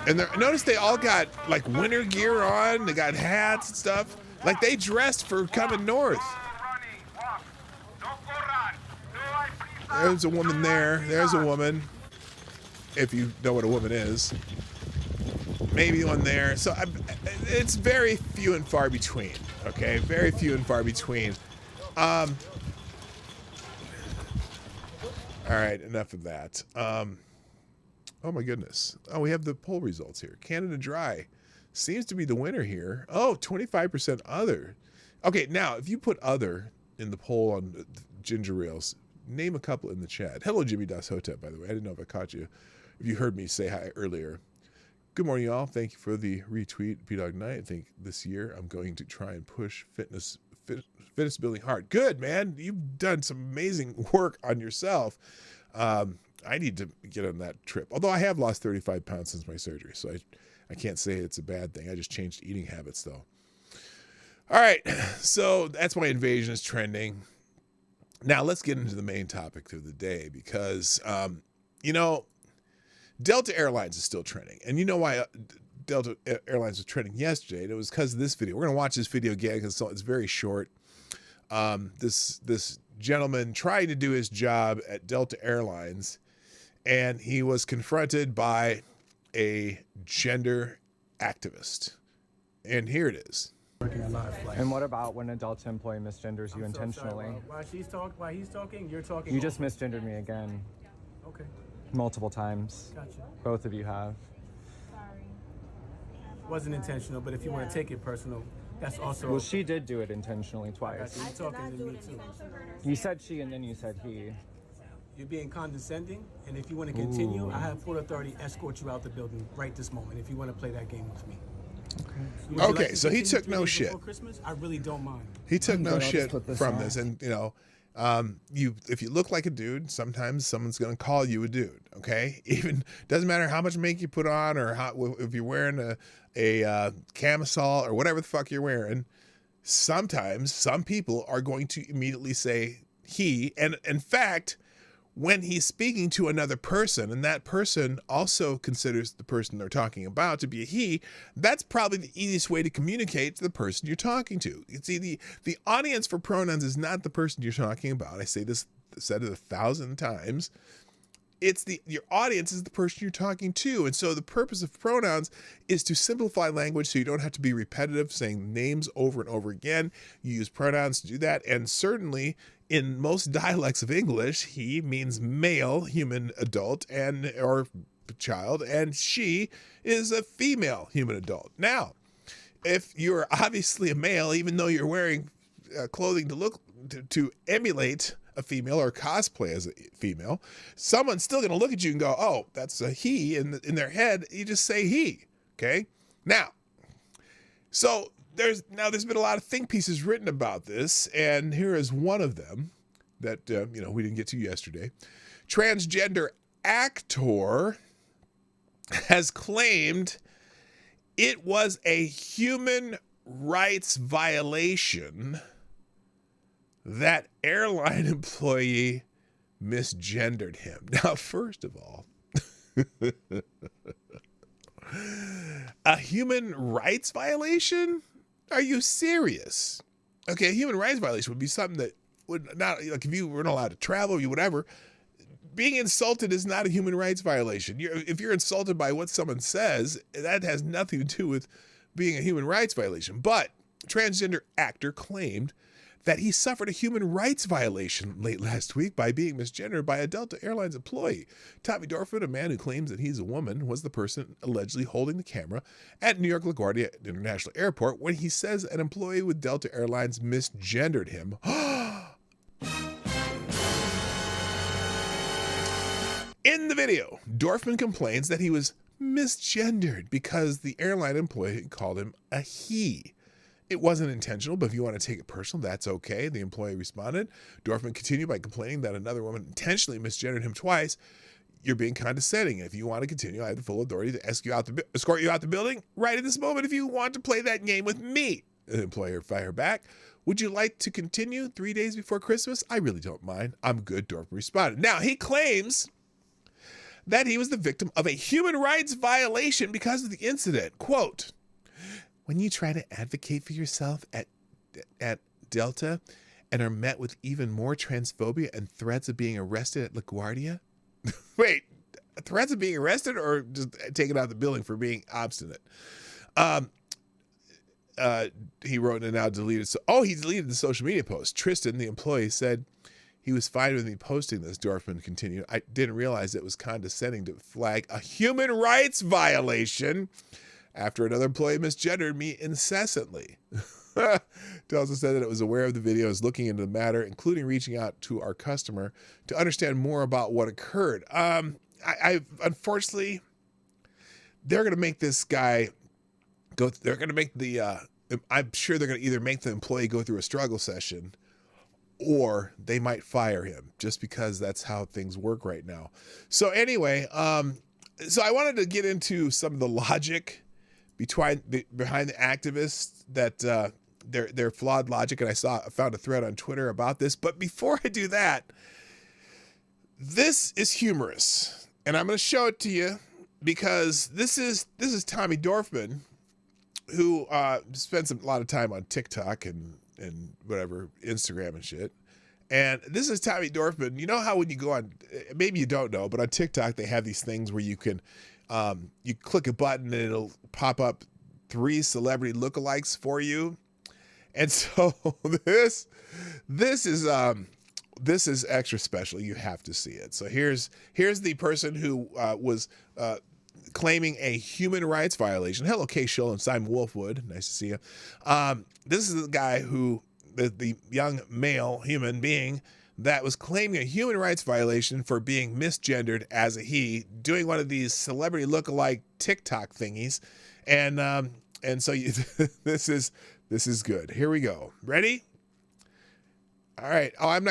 And notice they all got like winter gear on. They got hats and stuff. Like they dressed for coming north. There's a woman there. There's a woman. If you know what a woman is. Maybe one there. So it's very few and far between. Okay, very few and far between. All right, enough of that. Oh my goodness. Oh, we have the poll results here. Canada Dry seems to be the winner here. Oh, 25% other. Okay, now if you put other in the poll on ginger ales, name a couple in the chat. Hello, Jimmy Das Hotep, by the way. I didn't know if I caught you. If you heard me say hi earlier. Good morning, y'all. Thank you for the retweet, Dawg Knight. I think this year I'm going to try and push fitness building hard. Good, man. You've done some amazing work on yourself. I need to get on that trip. Although I have lost 35 pounds since my surgery, so I can't say it's a bad thing. I just changed eating habits, though. All right, so that's why invasion is trending. Now let's get into the main topic of the day because, you know, Delta Airlines is still trending. And you know why Delta Airlines was trending yesterday? And it was because of this video. We're going to watch this video again because it's very short. This gentleman trying to do his job at Delta Airlines, and he was confronted by a gender activist. And here it is. And what about when a Delta employee misgenders you intentionally? While he's talking, you're talking. You just misgendered me again. Okay. Multiple times. Gotcha. Both of you have. Sorry. Wasn't intentional, but if you want to take it personal, that's also. Well, she did do it intentionally twice. You're talking to me too. You said she and then you said he. You're being condescending, and if you want to continue, I have Port Authority escort you out the building right this moment if you want to play that game with me. Okay, so he took no shit. Christmas? I really don't mind. He took no shit from this, and you know, if you look like a dude, sometimes someone's gonna call you a dude. Okay, even doesn't matter how much makeup you put on or if you're wearing a camisole or whatever the fuck you're wearing. Sometimes some people are going to immediately say he, and in fact, when he's speaking to another person and that person also considers the person they're talking about to be a he, that's probably the easiest way to communicate to the person you're talking to. You see, the audience for pronouns is not the person you're talking about. I say this, said it 1,000 times. It's your audience is the person you're talking to. And so the purpose of pronouns is to simplify language so you don't have to be repetitive, saying names over and over again. You use pronouns to do that. And certainly in most dialects of English, he means male, human adult, or child, and she is a female human adult. Now, if you're obviously a male, even though you're wearing clothing to emulate a female or cosplay as a female, someone's still going to look at you and go, oh, that's a he. In their head, you just say he. Okay. Now, so there's been a lot of think pieces written about this, and here is one of them that we didn't get to yesterday. Transgender actor has claimed it was a human rights violation that airline employee misgendered him. Now, first of all, a human rights violation? Are you serious? Okay, a human rights violation would be something that would not, like if you weren't allowed to travel, you whatever, being insulted is not a human rights violation. If you're insulted by what someone says, that has nothing to do with being a human rights violation. But transgender actor claimed that he suffered a human rights violation late last week by being misgendered by a Delta Airlines employee. Tommy Dorfman, a man who claims that he's a woman, was the person allegedly holding the camera at New York LaGuardia International Airport when he says an employee with Delta Airlines misgendered him. In the video, Dorfman complains that he was misgendered because the airline employee called him a he. It wasn't intentional, but if you want to take it personal, that's okay, the employee responded. Dorfman continued by complaining that another woman intentionally misgendered him twice. You're being condescending. If you want to continue, I have the full authority to escort you out the building right at this moment if you want to play that game with me. The employer fired back. Would you like to continue 3 days before Christmas? I really don't mind. I'm good, Dorfman responded. Now, he claims that he was the victim of a human rights violation because of the incident. Quote, when you try to advocate for yourself at Delta and are met with even more transphobia and threats of being arrested at LaGuardia? Wait, threats of being arrested or just taken out of the building for being obstinate? He wrote and now deleted. He deleted the social media post. Tristan, the employee, said he was fine with me posting this. Dorfman continued. I didn't realize it was condescending to flag a human rights violation after another employee misgendered me incessantly. He also said that it was aware of the video, is looking into the matter, including reaching out to our customer to understand more about what occurred. I unfortunately, they're going to make this guy go. They're going to make I'm sure they're going to either make the employee go through a struggle session, or they might fire him just because that's how things work right now. So anyway, so I wanted to get into some of the logic behind the activists, that their flawed logic, and I found a thread on Twitter about this. But before I do that, this is humorous, and I'm going to show it to you because this is Tommy Dorfman, who spends a lot of time on TikTok and whatever, Instagram and shit. And this is Tommy Dorfman. You know how when you go on, maybe you don't know, but on TikTok they have these things where you can you click a button and it'll pop up 3 celebrity lookalikes for you. And so this is extra special. You have to see it. So here's the person who was claiming a human rights violation. Hello, Kay Schill and Simon Wolfwood. Nice to see you. This is the guy who, the young male human being that was claiming a human rights violation for being misgendered as a he, doing one of these celebrity lookalike TikTok thingies. And so this is good. Here we go. Ready? All right. I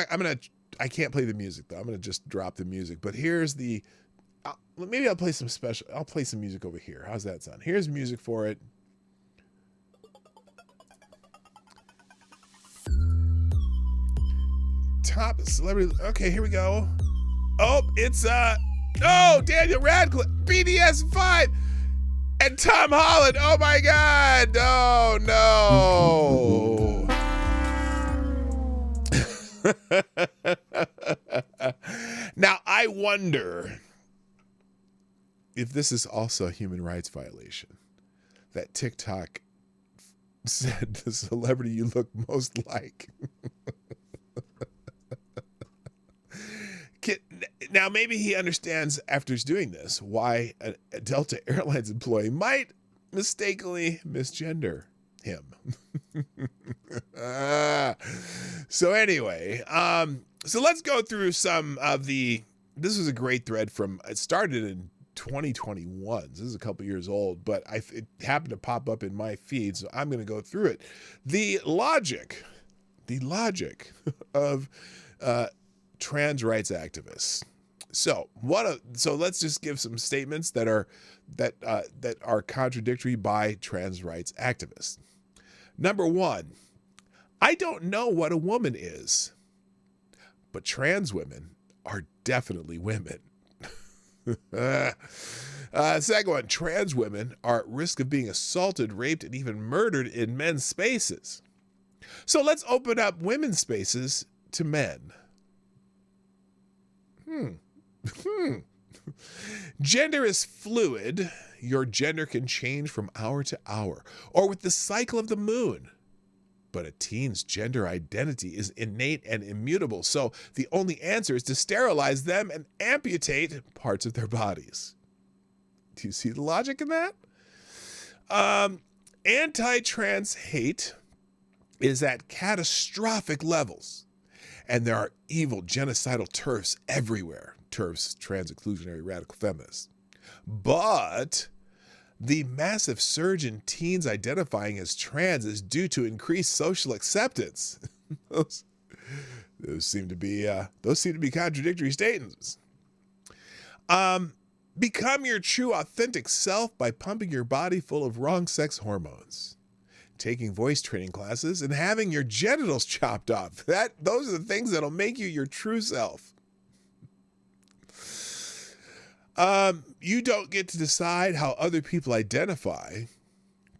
can't play the music though. I'm going to just drop the music, but here's maybe I'll play some music over here. How's that sound? Here's music for it. Top celebrity. Okay, here we go. Oh, it's Daniel Radcliffe, BDS 5, and Tom Holland. Oh my God. Oh no. Now I wonder if this is also a human rights violation, that TikTok said the celebrity you look most like. Now, maybe he understands after he's doing this why a Delta Airlines employee might mistakenly misgender him. So anyway, so let's go through some of this was a great thread it started in 2021. This is a couple years old, but it happened to pop up in my feed, so I'm going to go through it. The logic of trans rights activists. So let's just give some statements that are contradictory by trans rights activists. Number 1, I don't know what a woman is, but trans women are definitely women. Second one, trans women are at risk of being assaulted, raped, and even murdered in men's spaces. So let's open up women's spaces to men. Gender is fluid. Your gender can change from hour to hour or with the cycle of the moon. But a teen's gender identity is innate and immutable, so the only answer is to sterilize them and amputate parts of their bodies. Do you see the logic in that? Anti-trans hate is at catastrophic levels, and there are evil genocidal TERFs everywhere. TERFs, trans exclusionary radical feminists. But the massive surge in teens identifying as trans is due to increased social acceptance. those seem to be contradictory statements. Become your true authentic self by pumping your body full of wrong sex hormones, taking voice training classes, and having your genitals chopped off. Those are the things that'll make you your true self. You don't get to decide how other people identify,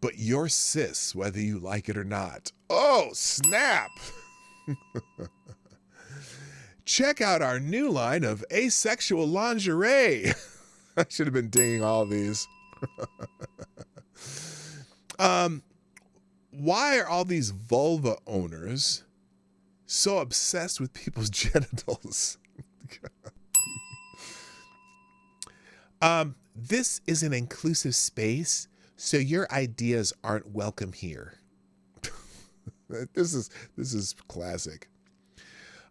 but you're cis, whether you like it or not. Oh, snap! Check out our new line of asexual lingerie. I should have been dinging all of these. Why are all these vulva owners so obsessed with people's genitals? This is an inclusive space, so your ideas aren't welcome here. This is classic.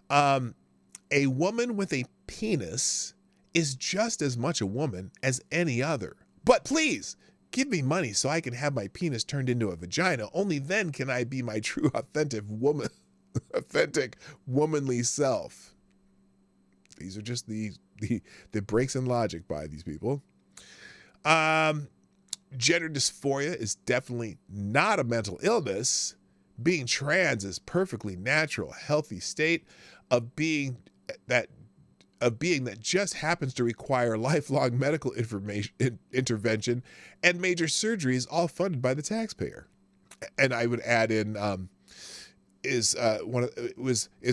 A woman with a penis is just as much a woman as any other. But please, give me money so I can have my penis turned into a vagina. Only then can I be my true authentic womanly self. These are just the breaks in logic by these people. Gender dysphoria is definitely not a mental illness. Being trans is perfectly natural, healthy state of being that just happens to require lifelong medical intervention and major surgeries, all funded by the taxpayer. And I would add in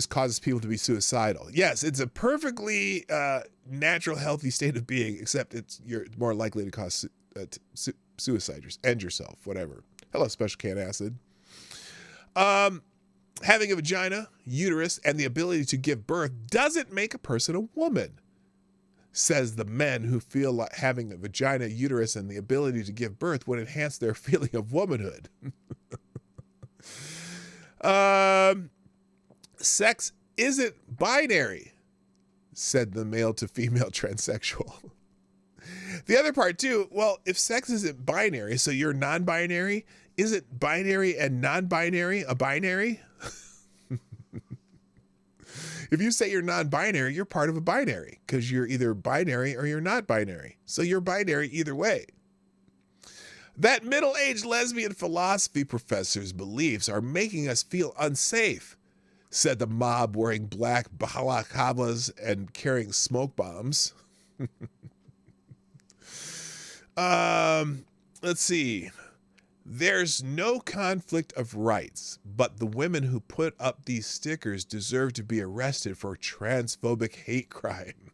causes people to be suicidal. Yes, it's a perfectly natural, healthy state of being, except you're more likely to cause suicide, end yourself, whatever. Hello, Special Can Acid. Having a vagina, uterus, and the ability to give birth doesn't make a person a woman, says the men who feel like having a vagina, uterus, and the ability to give birth would enhance their feeling of womanhood. Sex isn't binary, said the male to female transsexual. The other part too, well, if sex isn't binary, so you're non-binary, isn't binary and non-binary a binary? If you say you're non-binary, you're part of a binary because you're either binary or you're not binary. So you're binary either way. That middle-aged lesbian philosophy professor's beliefs are making us feel unsafe, said the mob wearing black balaclavas and carrying smoke bombs. Let's see. There's no conflict of rights, but the women who put up these stickers deserve to be arrested for transphobic hate crime.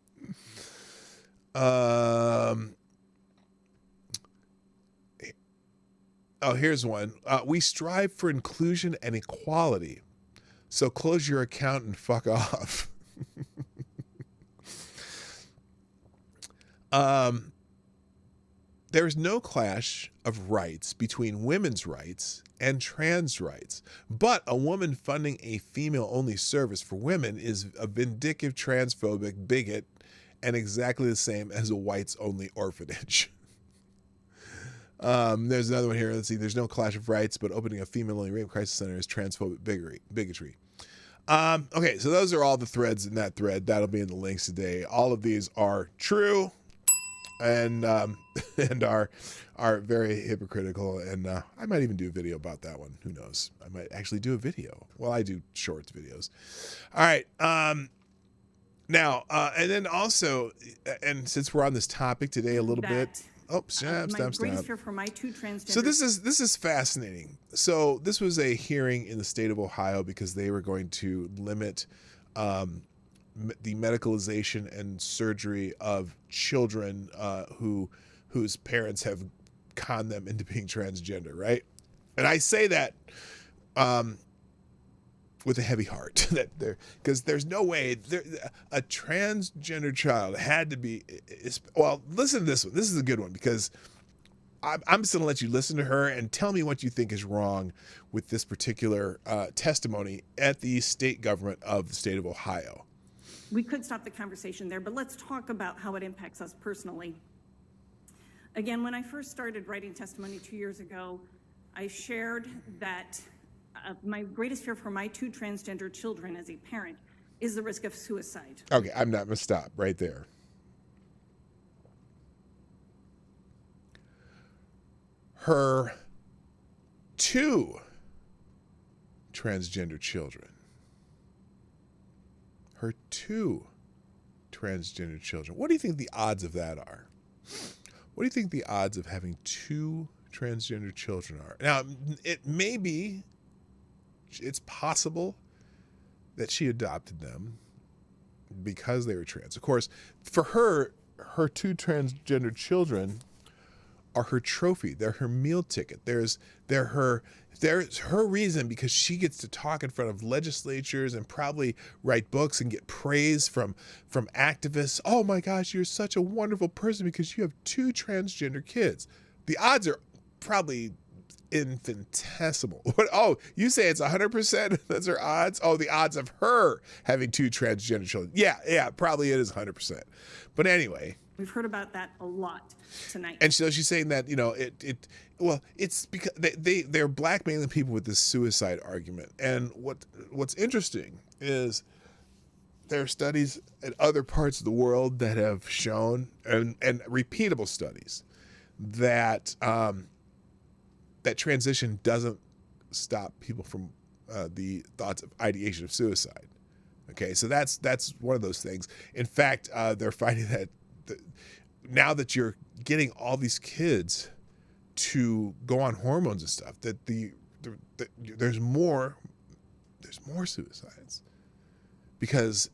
Oh, here's one. We strive for inclusion and equality, so close your account and fuck off. There is no clash of rights between women's rights and trans rights, but a woman funding a female-only service for women is a vindictive transphobic bigot and exactly the same as a whites-only orphanage. There's another one here. Let's see. There's no clash of rights, but opening a female-only rape crisis center is transphobic bigotry. Okay, so those are all the threads in that thread. That'll be in the links today. All of these are true and are very hypocritical, and I might even do a video about that one. Who knows? I might actually do a video. Well, I do shorts videos. All right. Now, and then also, and since we're on this topic today a little bit. Oh, stop. For my two transgender. So this is fascinating. So this was a hearing in the state of Ohio because they were going to limit the medicalization and surgery of children whose parents have conned them into being transgender, right? And I say that with a heavy heart, that because there's no way a transgender child had to be. Well, listen to this one. This is a good one because I'm just going to let you listen to her and tell me what you think is wrong with this particular testimony at the state government of the state of Ohio. We could stop the conversation there, but let's talk about how it impacts us personally. Again, when I first started writing testimony 2 years ago, I shared that my greatest fear for my 2 transgender children as a parent is the risk of suicide. Okay, I'm not going to stop right there. Her 2 transgender children. Her 2 transgender children. What do you think the odds of that are? What do you think the odds of having 2 transgender children are? Now, it may be, it's possible that she adopted them because they were trans. Of course, for her 2 transgender children are her trophy. They're her meal ticket. There's her reason, because she gets to talk in front of legislatures and probably write books and get praise from activists. Oh my gosh, you're such a wonderful person because you have 2 transgender kids. The odds are probably infinitesimal. Oh, you say it's 100%? That's her odds? Oh, the odds of her having 2 transgender children. Yeah, probably it is 100%. But anyway. We've heard about that a lot tonight. And so she's saying that, it's because they're blackmailing people with this suicide argument. And what's interesting is there are studies in other parts of the world that have shown, and repeatable studies, that that transition doesn't stop people from the thoughts of ideation of suicide. Okay, so that's one of those things. In fact, they're finding that now that you're getting all these kids to go on hormones and stuff, that there's more suicides, because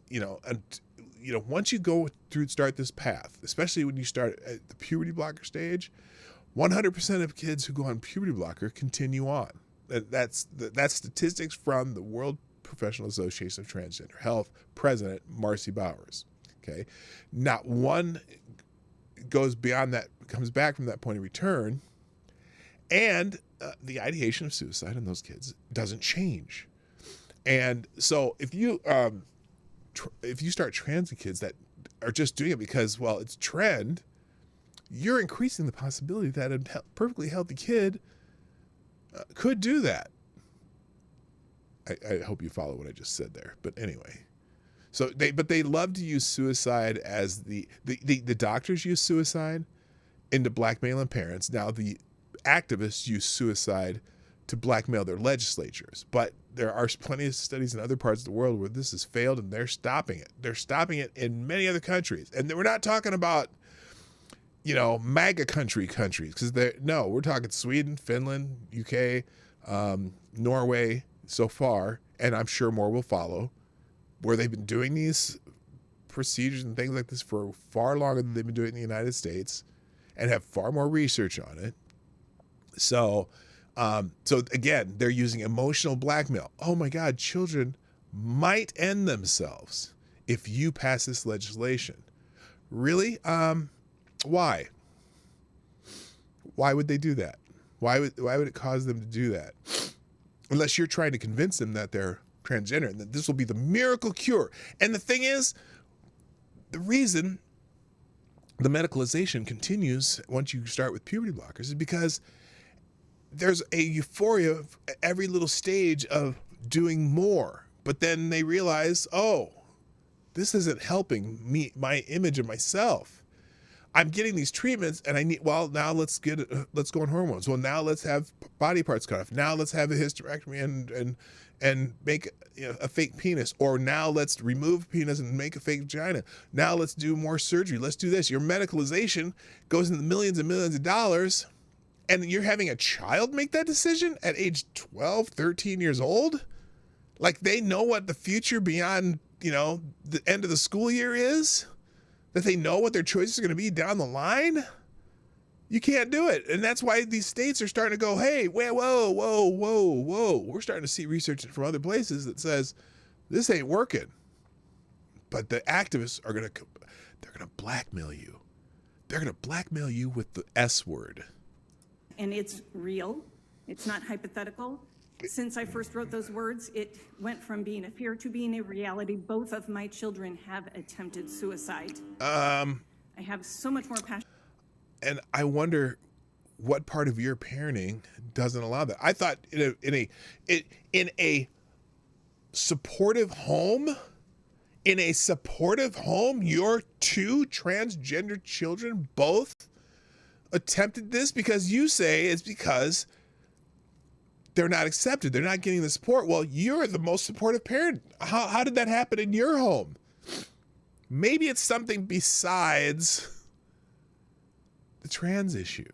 once you start this path, especially when you start at the puberty blocker stage, 100% of kids who go on puberty blocker continue on. That's statistics from the World Professional Association of Transgender Health president Marcy Bowers. Okay, not one goes beyond that, comes back from that point of return, and the ideation of suicide in those kids doesn't change. And so if you start transing kids that are just doing it because, well, it's trend, you're increasing the possibility that a perfectly healthy kid could do that. I hope you follow what I just said there. But anyway, so they love to use suicide as the doctors use suicide into blackmailing parents. Now the activists use suicide to blackmail their legislatures. But there are plenty of studies in other parts of the world where this has failed, and they're stopping it. They're stopping it in many other countries. And we're not talking about, MAGA countries, because we're talking Sweden, Finland, UK, Norway so far, and I'm sure more will follow, where they've been doing these procedures and things like this for far longer than they've been doing it in the United States, and have far more research on it. So again, they're using emotional blackmail. Oh my God, children might end themselves if you pass this legislation. Really? Why? Why would they do that? Why would it cause them to do that? Unless you're trying to convince them that they're transgender and that this will be the miracle cure. And the thing is, the reason the medicalization continues once you start with puberty blockers is because there's a euphoria of every little stage of doing more. But then they realize, oh, this isn't helping me, my image of myself. I'm getting these treatments and now let's go on hormones. Well, now let's have body parts cut off. Now let's have a hysterectomy and make a fake penis. Or now let's remove a penis and make a fake vagina. Now let's do more surgery. Let's do this. Your medicalization goes into millions and millions of dollars, and you're having a child make that decision at age 12, 13 years old? Like, they know what the future beyond the end of the school year is? That they know what their choices are going to be down the line? You can't do it. And that's why these states are starting to go, hey, whoa. We're starting to see research from other places that says this ain't working. But the activists are going to blackmail you. They're going to blackmail you with the S word. And it's real. It's not hypothetical. Since I first wrote those words, it went from being a fear to being a reality. Both of my children have attempted suicide. I have so much more passion. And I wonder what part of your parenting doesn't allow that. I thought in a supportive home, your two transgender children both attempted this because you say it's because they're not accepted. They're not getting the support. Well, you're the most supportive parent. How did that happen in your home? Maybe it's something besides the trans issue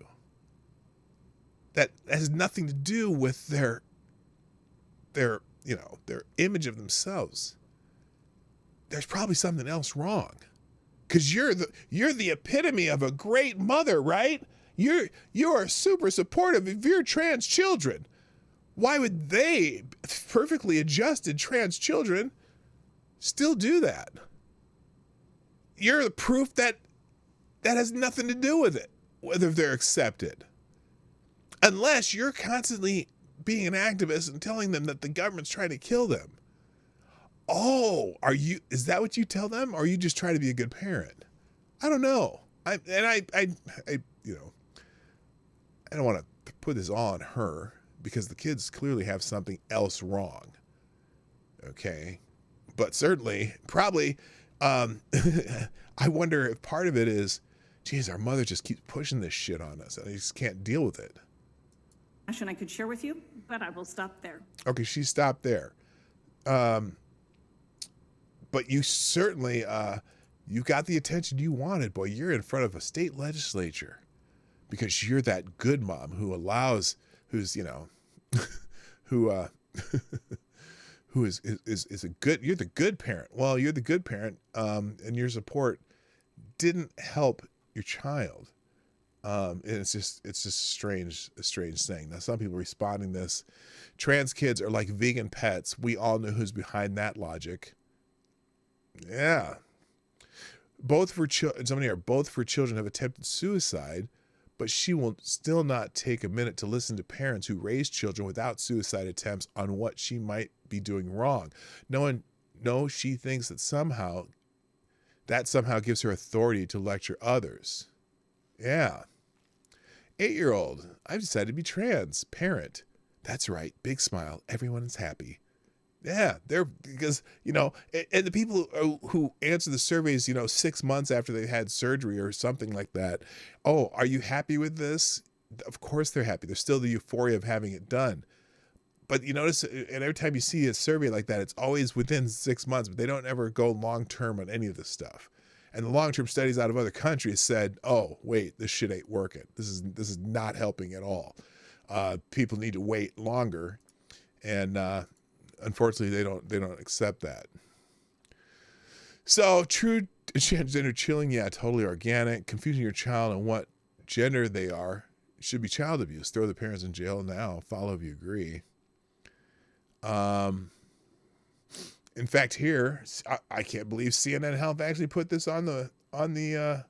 that has nothing to do with their image of themselves. There's probably something else wrong, because you're the epitome of a great mother, right? You are super supportive of your trans children. Why would they, perfectly adjusted trans children, still do that? You're the proof that has nothing to do with it, whether they're accepted. Unless you're constantly being an activist and telling them that the government's trying to kill them. Oh, is that what you tell them? Or are you just trying to be a good parent? I don't know. I don't want to put this all on her, because the kids clearly have something else wrong. Okay. But certainly, probably, I wonder if part of it is, geez, our mother just keeps pushing this shit on us and I just can't deal with it. I could share with you, but I will stop there. Okay, she stopped there. But you certainly, you got the attention you wanted. Boy, you're in front of a state legislature because you're that good mom who allows, who is a good, you're the good parent. Well, you're the good parent, and your support didn't help your child. And it's just a strange thing. Now, some people responding this, trans kids are like vegan pets. We all know who's behind that logic. Yeah. Both for children have attempted suicide, but she will still not take a minute to listen to parents who raise children without suicide attempts on what she might be doing wrong. No, she thinks that somehow gives her authority to lecture others. Yeah. 8-year-old, I've decided to be trans. Parent. That's right. Big smile. Everyone is happy. Yeah, because, and the people who answer the surveys, 6 months after they had surgery or something like that. Oh, are you happy with this? Of course they're happy. There's still the euphoria of having it done. But you notice, and every time you see a survey like that, it's always within 6 months, but they don't ever go long-term on any of this stuff. And the long-term studies out of other countries said, oh, wait, this shit ain't working. This is not helping at all. People need to wait longer. And, unfortunately, they don't accept that. So true gender chilling, yeah, totally organic. Confusing your child on what gender they are should be child abuse. Throw the parents in jail now. Follow if you agree. In fact, here I can't believe CNN Health actually put this on their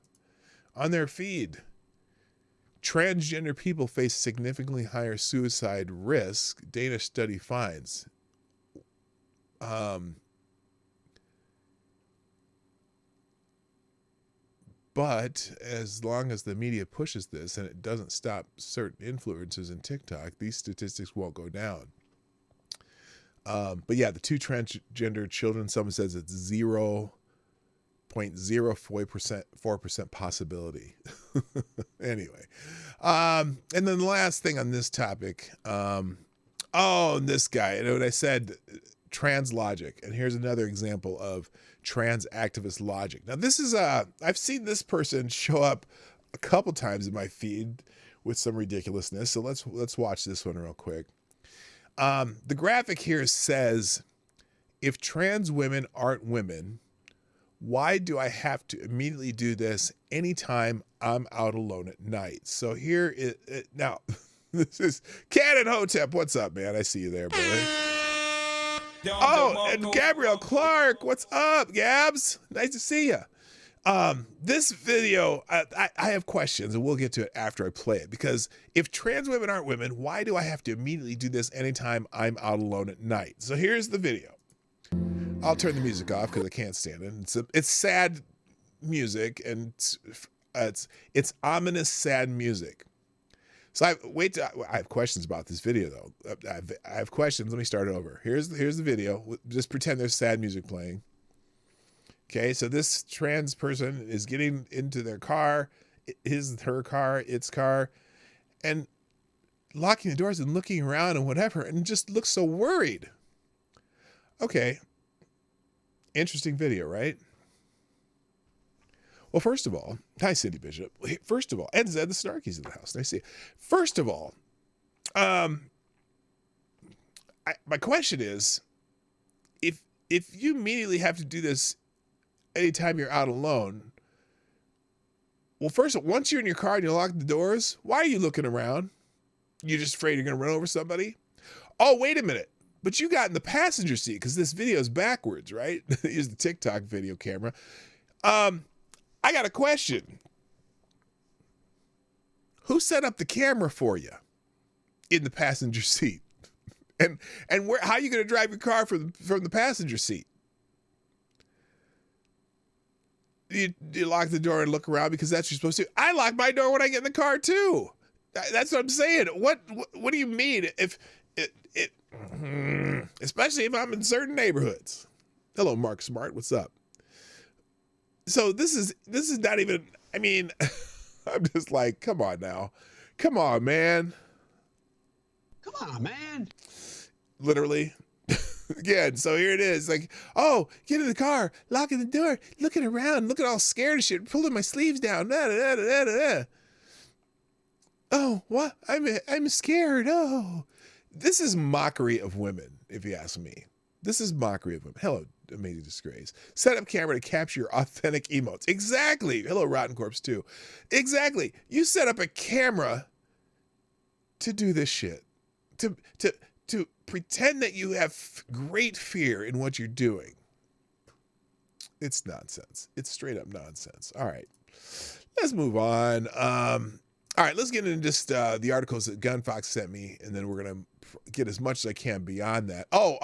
feed. Transgender people face significantly higher suicide risk, Danish study finds. But as long as the media pushes this and it doesn't stop certain influencers in TikTok, these statistics won't go down. But yeah, the two transgender children, someone says it's 0.04% possibility. Anyway. And then the last thing on this topic, this guy, what I said, trans logic. And here's another example of trans activist logic. Now this is, I've seen this person show up a couple times in my feed with some ridiculousness. So let's watch this one real quick. The graphic here says if trans women aren't women, why do I have to immediately do this anytime I'm out alone at night? So here it now, this is Cannon Hotep. What's up, man? I see you there, brother. Oh, and Gabrielle Clark. What's up, Gabs? Nice to see you. This video, I have questions, and we'll get to it after I play it, because if trans women aren't women, why do I have to immediately do this anytime I'm out alone at night? So here's the video. I'll turn the music off because I can't stand it. It's sad music, and it's ominous, sad music. So I have questions about this video, though. I have questions. Let me start over. Here's the video. Just pretend there's sad music playing. Okay, so this trans person is getting into their car, her car, its car, and locking the doors and looking around and whatever, and just looks so worried. Okay, interesting video, right? Well, first of all, hi, Cindy Bishop. First of all, and Zed the Snarky's in the house. Nice to see you. First of all, my question is, if you immediately have to do this anytime you're out alone, well, first of all, once you're in your car and you lock the doors, why are you looking around? You're just afraid you're going to run over somebody? Oh, wait a minute. But you got in the passenger seat because this video is backwards, right? Use the TikTok video camera. I got a question. Who set up the camera for you in the passenger seat? And how are you going to drive your car from the passenger seat? You lock the door and look around because that's what you're supposed to. I lock my door when I get in the car too. That's what I'm saying. What do you mean if it especially if I'm in certain neighborhoods? Hello, Mark Smart. What's up? So this is not even, I mean, I'm just like, come on now. Come on, man. Come on, man. Literally. Again, so here it is. Like, oh, get in the car, locking the door, looking around, looking all scared and shit, pulling my sleeves down. Oh, what? I'm scared. Oh. This is mockery of women, if you ask me. This is mockery of women. Hello, Amazing Disgrace. Set up camera to capture your authentic emotes. Exactly. Hello, Rotten Corpse 2. Exactly. You set up a camera to do this shit. To pretend that you have great fear in what you're doing. It's nonsense. It's straight up nonsense. All right. Let's move on. All right, let's get into just the articles that Gunfox sent me, and then we're going to get as much as I can beyond that. Oh,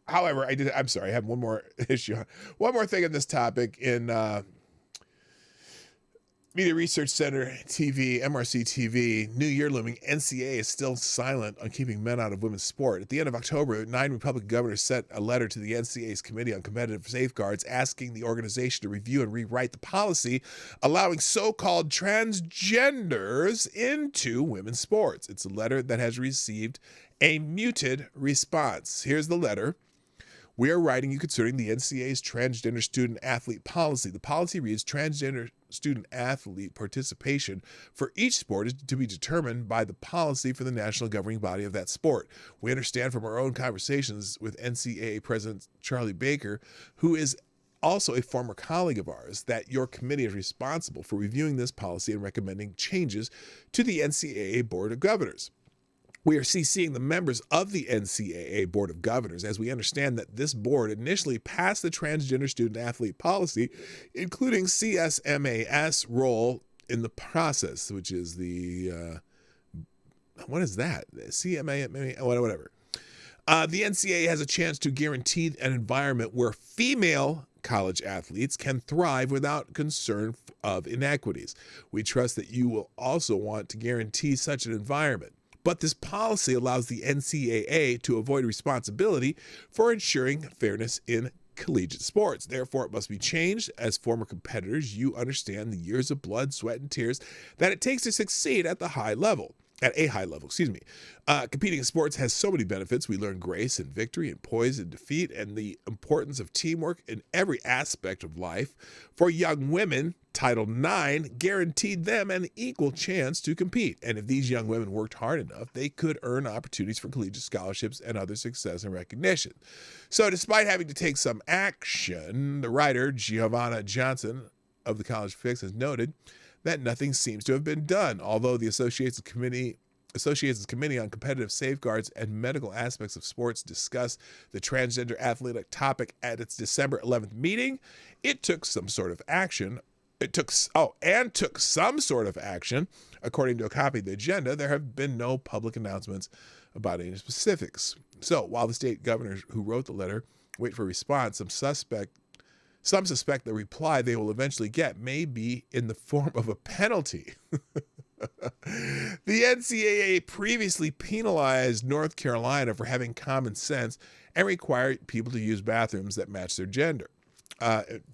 however, I'm sorry, I have one more issue. One more thing on this topic in Media Research Center TV, MRC TV, new year looming, NCAA is still silent on keeping men out of women's sport. At the end of October, 9 Republican governors sent a letter to the NCAA's Committee on Competitive Safeguards asking the organization to review and rewrite the policy allowing so-called transgenders into women's sports. It's a letter that has received a muted response. Here's the letter. We are writing you concerning the NCAA's transgender student athlete policy. The policy reads, transgender student athlete participation for each sport is to be determined by the policy for the national governing body of that sport. We understand from our own conversations with NCAA President Charlie Baker, who is also a former colleague of ours, that your committee is responsible for reviewing this policy and recommending changes to the NCAA Board of Governors. We are CCing the members of the NCAA Board of Governors as we understand that this board initially passed the transgender student athlete policy, including CSMAS role in the process, which is the, what is that? CMA, whatever. The NCAA has a chance to guarantee an environment where female college athletes can thrive without concern of inequities. We trust that you will also want to guarantee such an environment. But this policy allows the NCAA to avoid responsibility for ensuring fairness in collegiate sports. Therefore, it must be changed. As former competitors, you understand the years of blood, sweat, and tears that it takes to succeed at the high level. excuse me. Competing in sports has so many benefits. We learn grace and victory and poise and defeat and the importance of teamwork in every aspect of life. For young women, Title IX guaranteed them an equal chance to compete. And if these young women worked hard enough, they could earn opportunities for collegiate scholarships and other success and recognition. So despite having to take some action, the writer, Giovanna Johnson of the College Fix, has noted that nothing seems to have been done, although the Association's Committee on Competitive Safeguards and Medical Aspects of Sports discussed the transgender athletic topic at its December 11th meeting. It took some sort of action. Took some sort of action. According to a copy of the agenda, there have been no public announcements about any specifics. So while the state governors who wrote the letter wait for a response, some suspect the reply they will eventually get may be in the form of a penalty. The NCAA previously penalized North Carolina for having common sense and required people to use bathrooms that match their gender.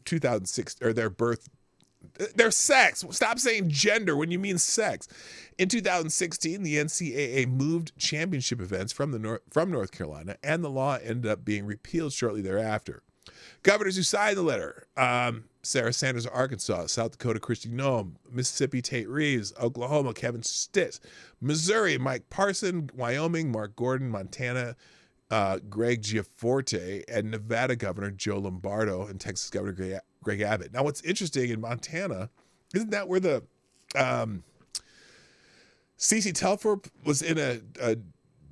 2006, or their sex. Stop saying gender when you mean sex. In 2016, the NCAA moved championship events from North Carolina, and the law ended up being repealed shortly thereafter. Governors who signed the letter: Sarah Sanders of Arkansas, South Dakota Kristi Noem, Mississippi Tate Reeves, Oklahoma Kevin Stitt, Missouri Mike Parson, Wyoming Mark Gordon, Montana Greg Giaforte, and Nevada Governor Joe Lombardo, and Texas Governor Greg Abbott. Now, what's interesting in Montana, isn't that where the Cece Telford was in a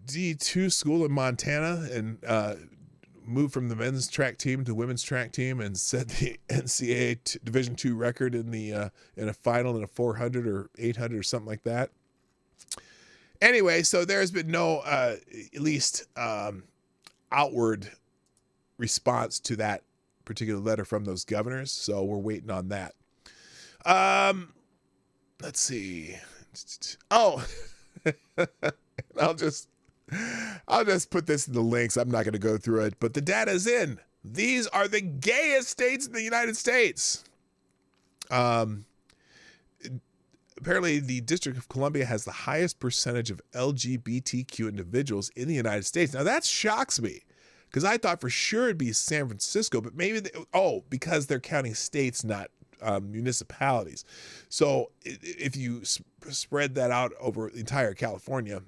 D2 school in Montana and moved from the men's track team to the women's track team and set the NCAA Division II record in a final in a 400 or 800 or something like that. Anyway, so there's been no at least outward response to that particular letter from those governors, so we're waiting on that. Let's see. Oh, I'll just put this in the links. I'm not going to go through it, but the data's in. These are the gayest states in the United States. Apparently, the District of Columbia has the highest percentage of LGBTQ individuals in the United States. Now, that shocks me because I thought for sure it'd be San Francisco, but maybe, because they're counting states, not municipalities. So if you spread that out over the entire California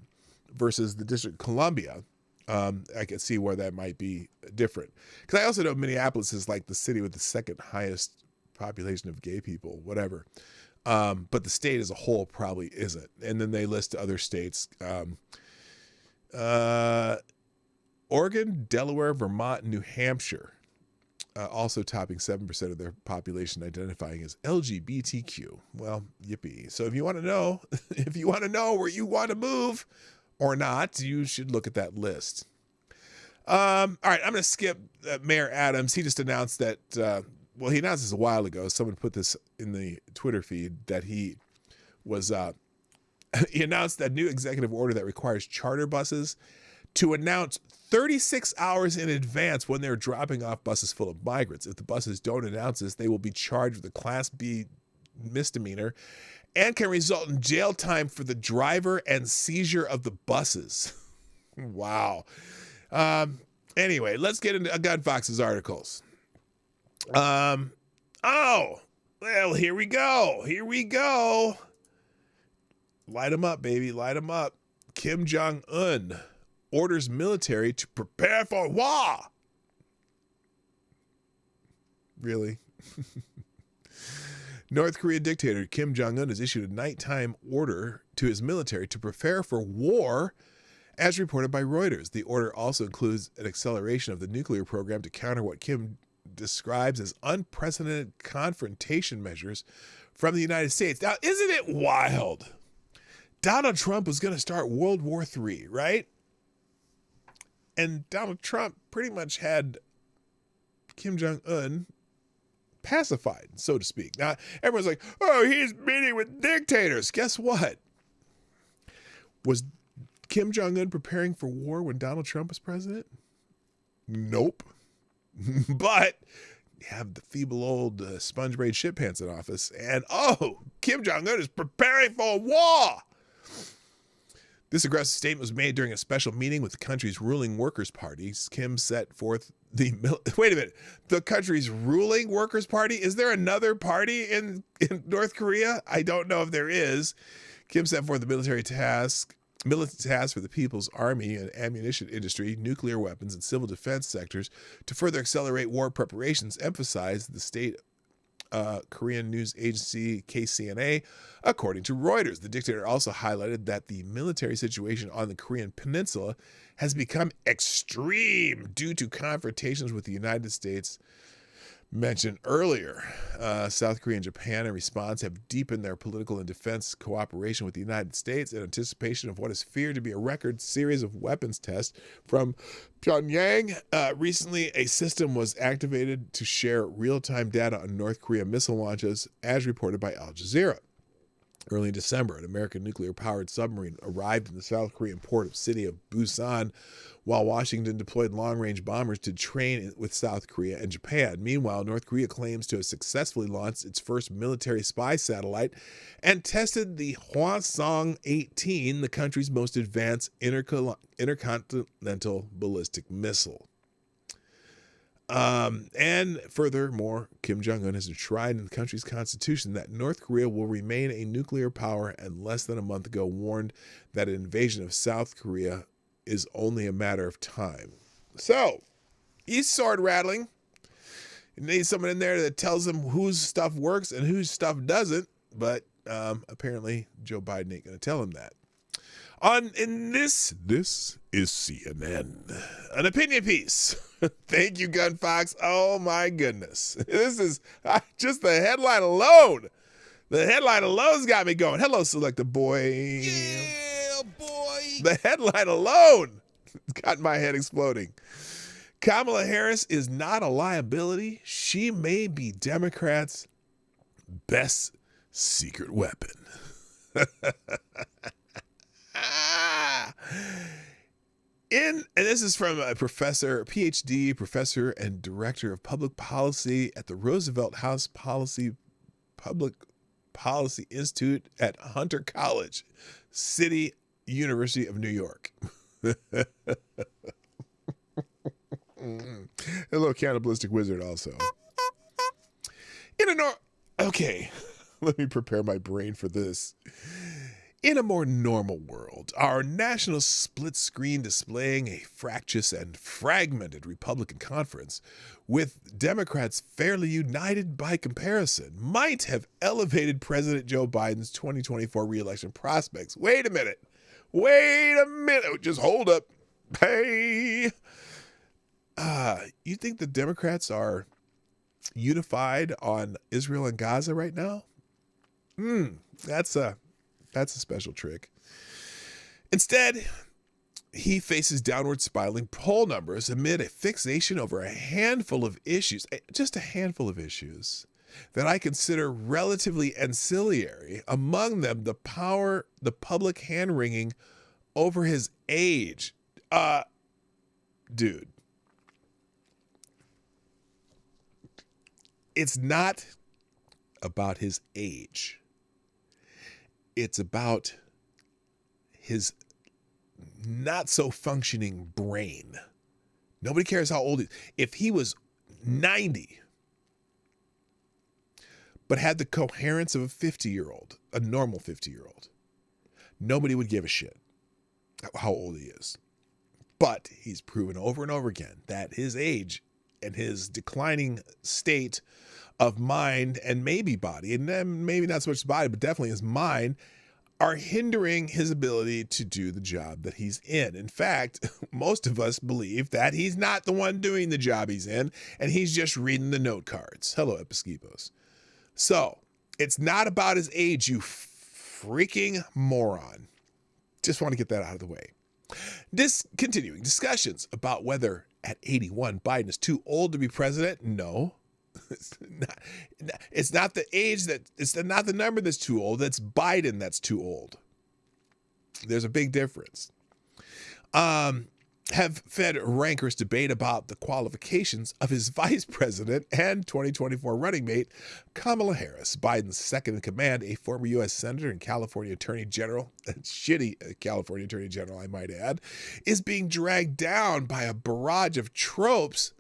versus the District of Columbia, I can see where that might be different. Because I also know Minneapolis is like the city with the second highest population of gay people, whatever. But the state as a whole probably isn't. And then they list other states. Oregon, Delaware, Vermont, and New Hampshire, also topping 7% of their population identifying as LGBTQ. Well, yippee. So if you want to know, where you want to move or not, you should look at that list. All right, I'm going to skip Mayor Adams. He just announced that, he announced this a while ago. Someone put this in the Twitter feed that he was, he announced that new executive order that requires charter buses to announce 36 hours in advance when they're dropping off buses full of migrants. If the buses don't announce this, they will be charged with a Class B misdemeanor and can result in jail time for the driver and seizure of the buses. Wow. Anyway, let's get into Gun Fox's articles. Here we go. Light them up, baby. Light them up. Kim Jong-un orders military to prepare for war. Really? North Korea dictator Kim Jong-un has issued a nighttime order to his military to prepare for war, as reported by Reuters. The order also includes an acceleration of the nuclear program to counter what Kim describes as unprecedented confrontation measures from the United States. Now, isn't it wild? Donald Trump was going to start World War III, right? And Donald Trump pretty much had Kim Jong-un pacified, so to speak. Now, everyone's like, oh, he's meeting with dictators. Guess what? Was Kim Jong-un preparing for war when Donald Trump was president? Nope. But you have the feeble old sponge braid shit pants in office, and Kim Jong-un is preparing for war. This aggressive statement was made during a special meeting with the country's ruling Workers' Party. Kim set forth wait a minute. The country's ruling Workers' Party? Is there another party in North Korea? I don't know if there is. Kim set forth the militant task for the People's Army and ammunition industry, nuclear weapons, and civil defense sectors to further accelerate war preparations, emphasized the state Korean news agency KCNA, according to Reuters. The dictator also highlighted that the military situation on the Korean peninsula has become extreme due to confrontations with the United States mentioned earlier. South Korea and Japan, in response, have deepened their political and defense cooperation with the United States in anticipation of what is feared to be a record series of weapons tests from Pyongyang. Recently, a system was activated to share real-time data on North Korea missile launches, as reported by Al Jazeera. Early in December, an American nuclear-powered submarine arrived in the South Korean port city of Busan, while Washington deployed long-range bombers to train with South Korea and Japan. Meanwhile, North Korea claims to have successfully launched its first military spy satellite and tested the Hwasong-18, the country's most advanced intercontinental ballistic missile. And furthermore, Kim Jong-un has enshrined in the country's constitution that North Korea will remain a nuclear power, and less than a month ago warned that an invasion of South Korea is only a matter of time. So, he's sword rattling. You need someone in there that tells him whose stuff works and whose stuff doesn't, but apparently Joe Biden ain't going to tell him that. This is CNN, an opinion piece. Thank you, Gun Fox. Oh my goodness. This is just the headline alone. The headline alone's got me going. Hello, Selecta Boy. Yeah, boy. The headline alone got my head exploding. Kamala Harris is not a liability. She may be Democrats' best secret weapon. And this is from a PhD professor and director of public policy at the Roosevelt House Public Policy Institute at Hunter College, City University of New York. A little cannibalistic wizard also. Okay, let me prepare my brain for this. In a more normal world, our national split screen displaying a fractious and fragmented Republican conference, with Democrats fairly united by comparison, might have elevated President Joe Biden's 2024 reelection prospects. Wait a minute. Just hold up. Hey. You think the Democrats are unified on Israel and Gaza right now? That's a special trick. Instead, he faces downward spiraling poll numbers amid a fixation over a handful of issues, just a handful of issues, that I consider relatively ancillary. Among them, the public hand-wringing over his age. Dude. It's not about his age. It's about his not so functioning brain. Nobody cares how old he is. If he was 90, but had the coherence of a 50-year-old, a normal 50-year-old, nobody would give a shit how old he is. But he's proven over and over again that his age and his declining state of mind and maybe body, and then maybe not so much body, but definitely his mind, are hindering his ability to do the job that he's in. In fact, most of us believe that he's not the one doing the job he's in, and he's just reading the note cards. Hello, Episkipos. So, it's not about his age, you freaking moron. Just want to get that out of the way. Continuing discussions about whether at 81 Biden is too old to be president. No. It's not the age it's not the number that's too old. That's Biden that's too old. There's a big difference. have fed rankers debate about the qualifications of his vice president and 2024 running mate, Kamala Harris. Biden's second in command, a former U.S. Senator and California Attorney General, a shitty California Attorney General, I might add, is being dragged down by a barrage of tropes,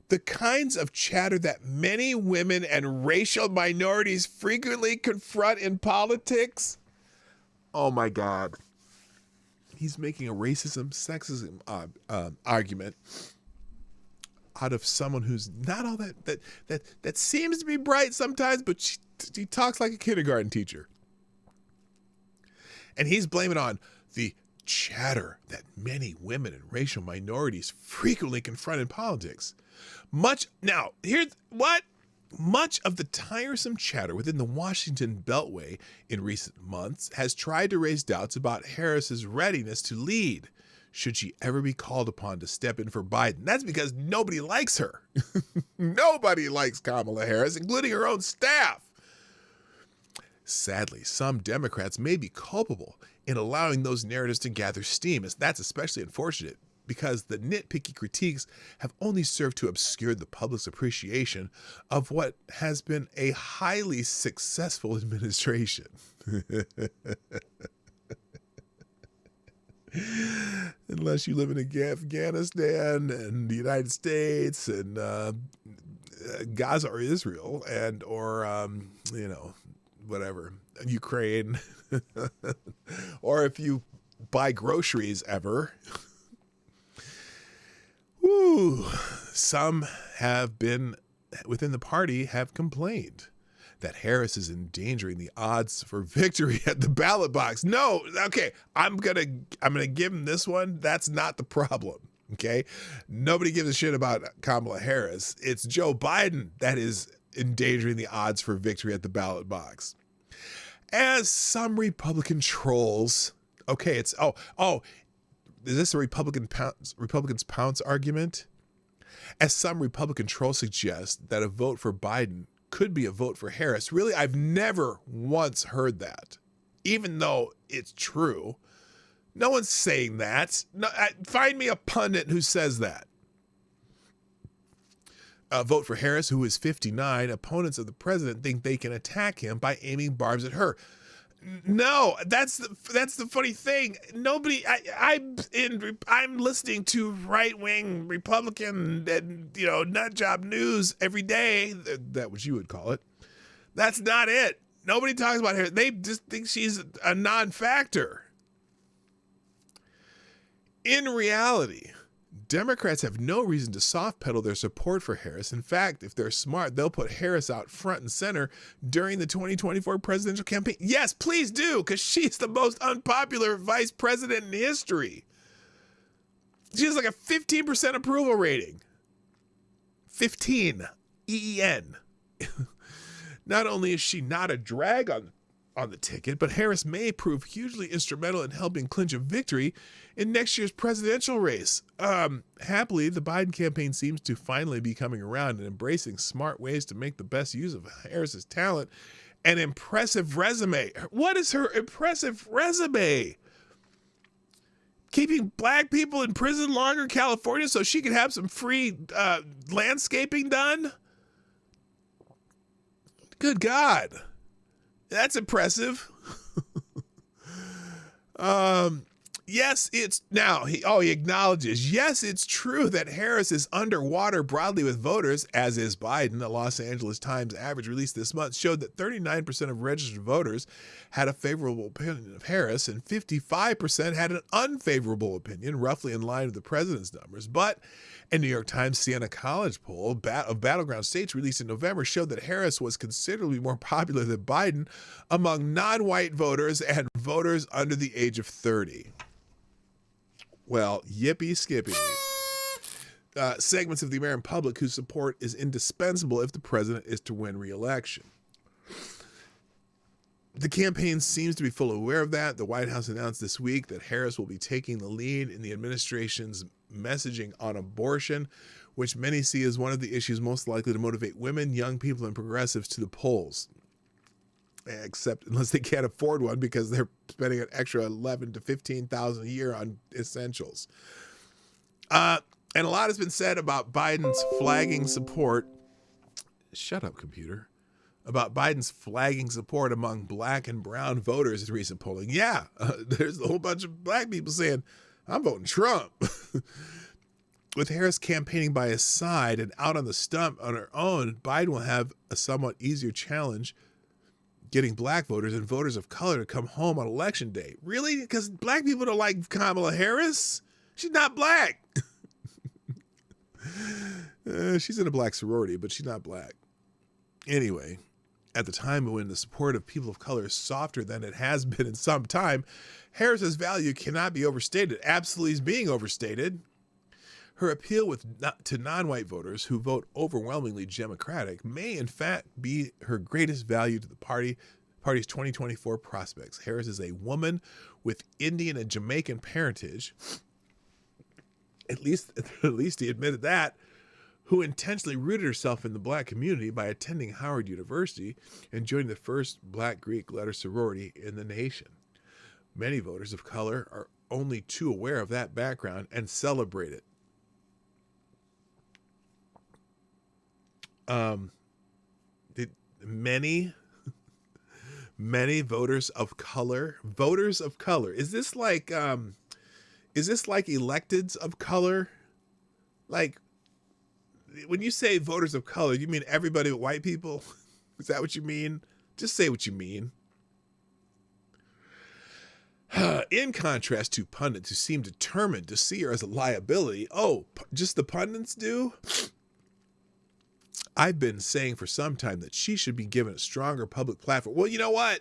the kinds of chatter that many women and racial minorities frequently confront in politics. Oh my God. He's making a racism, sexism argument out of someone who's not all that seems to be bright sometimes, but she talks like a kindergarten teacher. And he's blaming on the chatter that many women and racial minorities frequently confront in politics. Much of the tiresome chatter within the Washington Beltway in recent months has tried to raise doubts about Harris's readiness to lead should she ever be called upon to step in for Biden. That's because nobody likes her. Nobody likes Kamala Harris, including her own staff. Sadly, some Democrats may be culpable in allowing those narratives to gather steam. That's especially unfortunate, because the nitpicky critiques have only served to obscure the public's appreciation of what has been a highly successful administration. Unless you live in Afghanistan and the United States and Gaza or Israel or whatever, Ukraine, or if you buy groceries ever. Some have been within the party have complained that Harris is endangering the odds for victory at the ballot box. No, okay, I'm gonna give him this one. That's not the problem. Okay, nobody gives a shit about Kamala Harris. It's Joe Biden that is endangering the odds for victory at the ballot box. As some Republican trolls, okay, it's is this a Republicans pounce argument? As some Republican trolls suggest that a vote for Biden could be a vote for Harris. Really, I've never once heard that, even though it's true. No one's saying that. No, find me a pundit who says that. A vote for Harris, who is 59. Opponents of the president think they can attack him by aiming barbs at her. No, that's the funny thing. Nobody. I'm listening to right-wing Republican and nut job news every day. That what you would call it. That's not it. Nobody talks about her. They just think she's a non-factor. In reality, Democrats have no reason to soft pedal their support for Harris. In fact, if they're smart, they'll put Harris out front and center during the 2024 presidential campaign. Yes, please do, because she's the most unpopular vice president in history. She has like a 15% approval rating. 15. EEN. Not only is she not a drag on the ticket, but Harris may prove hugely instrumental in helping clinch a victory in next year's presidential race. Happily, the Biden campaign seems to finally be coming around and embracing smart ways to make the best use of Harris's talent and impressive resume. What is her impressive resume? Keeping black people in prison longer in California so she could have some free landscaping done? Good God. That's impressive. Yes, it's now he acknowledges, yes, it's true that Harris is underwater broadly with voters, as is Biden. The Los Angeles Times average released this month showed that 39% of registered voters had a favorable opinion of Harris and 55% had an unfavorable opinion, roughly in line with the president's numbers. But a New York Times Siena College poll of battleground states released in November showed that Harris was considerably more popular than Biden among non-white voters and voters under the age of 30. Well, yippee skippy. Segments of the American public whose support is indispensable if the president is to win re-election. The campaign seems to be fully aware of that. The White House announced this week that Harris will be taking the lead in the administration's messaging on abortion, which many see as one of the issues most likely to motivate women, young people, and progressives to the polls. Except unless they can't afford one because they're spending an extra $11,000 to $15,000 a year on essentials. And a lot has been said about Biden's flagging support. Shut up, computer. About Biden's flagging support among black and brown voters in recent polling. Yeah, there's a whole bunch of black people saying, I'm voting Trump. With Harris campaigning by his side and out on the stump on her own, Biden will have a somewhat easier challenge getting black voters and voters of color to come home on election day. Really? Because black people don't like Kamala Harris? She's not black. She's in a black sorority, but she's not black. Anyway, at the time when the support of people of color is softer than it has been in some time, Harris's value cannot be overstated. Absolutely is being overstated. Her appeal to non-white voters who vote overwhelmingly Democratic may in fact be her greatest value to the party's 2024 prospects. Harris is a woman with Indian and Jamaican parentage, at least he admitted that, who intentionally rooted herself in the black community by attending Howard University and joining the first black Greek letter sorority in the nation. Many voters of color are only too aware of that background and celebrate it. Many voters of color. Is this like electeds of color? Like, when you say voters of color, you mean everybody but white people? Is that what you mean? Just say what you mean. In contrast to pundits who seem determined to see her as a liability. Oh, just the pundits do? I've been saying for some time that she should be given a stronger public platform. Well, you know what?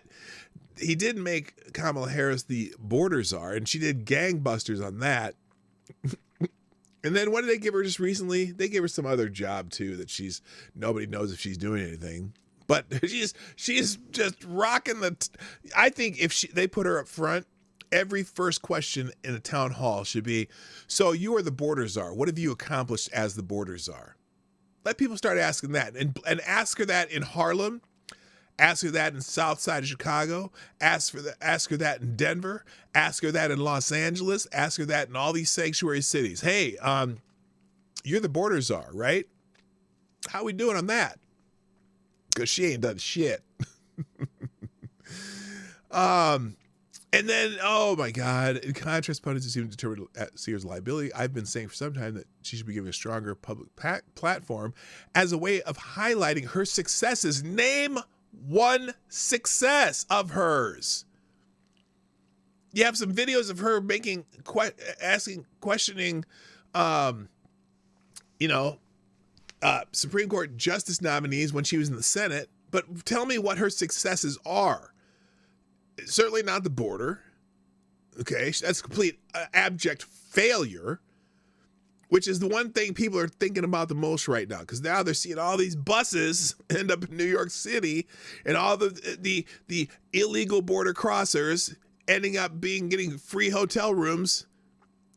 He did make Kamala Harris the border czar, and she did gangbusters on that. And then what did they give her just recently? They gave her some other job too that nobody knows if she's doing anything. But she's just rocking I think if they put her up front, every first question in a town hall should be, so you are the border czar. What have you accomplished as the border czar? Let people start asking that, and ask her that in Harlem, ask her that in South Side of Chicago, ask her that in Denver, ask her that in Los Angeles, ask her that in all these sanctuary cities. Hey, you're the border czar, right? How we doing on that? Because she ain't done shit. And then, oh my God, in contrast, pundits who seem determined to see her as a liability, I've been saying for some time that she should be given a stronger public platform as a way of highlighting her successes. Name one success of hers. You have some videos of her questioning, Supreme Court justice nominees when she was in the Senate, but tell me what her successes are. Certainly not the border. Okay, that's complete abject failure, which is the one thing people are thinking about the most right now, because now they're seeing all these buses end up in New York City and all the illegal border crossers ending up getting free hotel rooms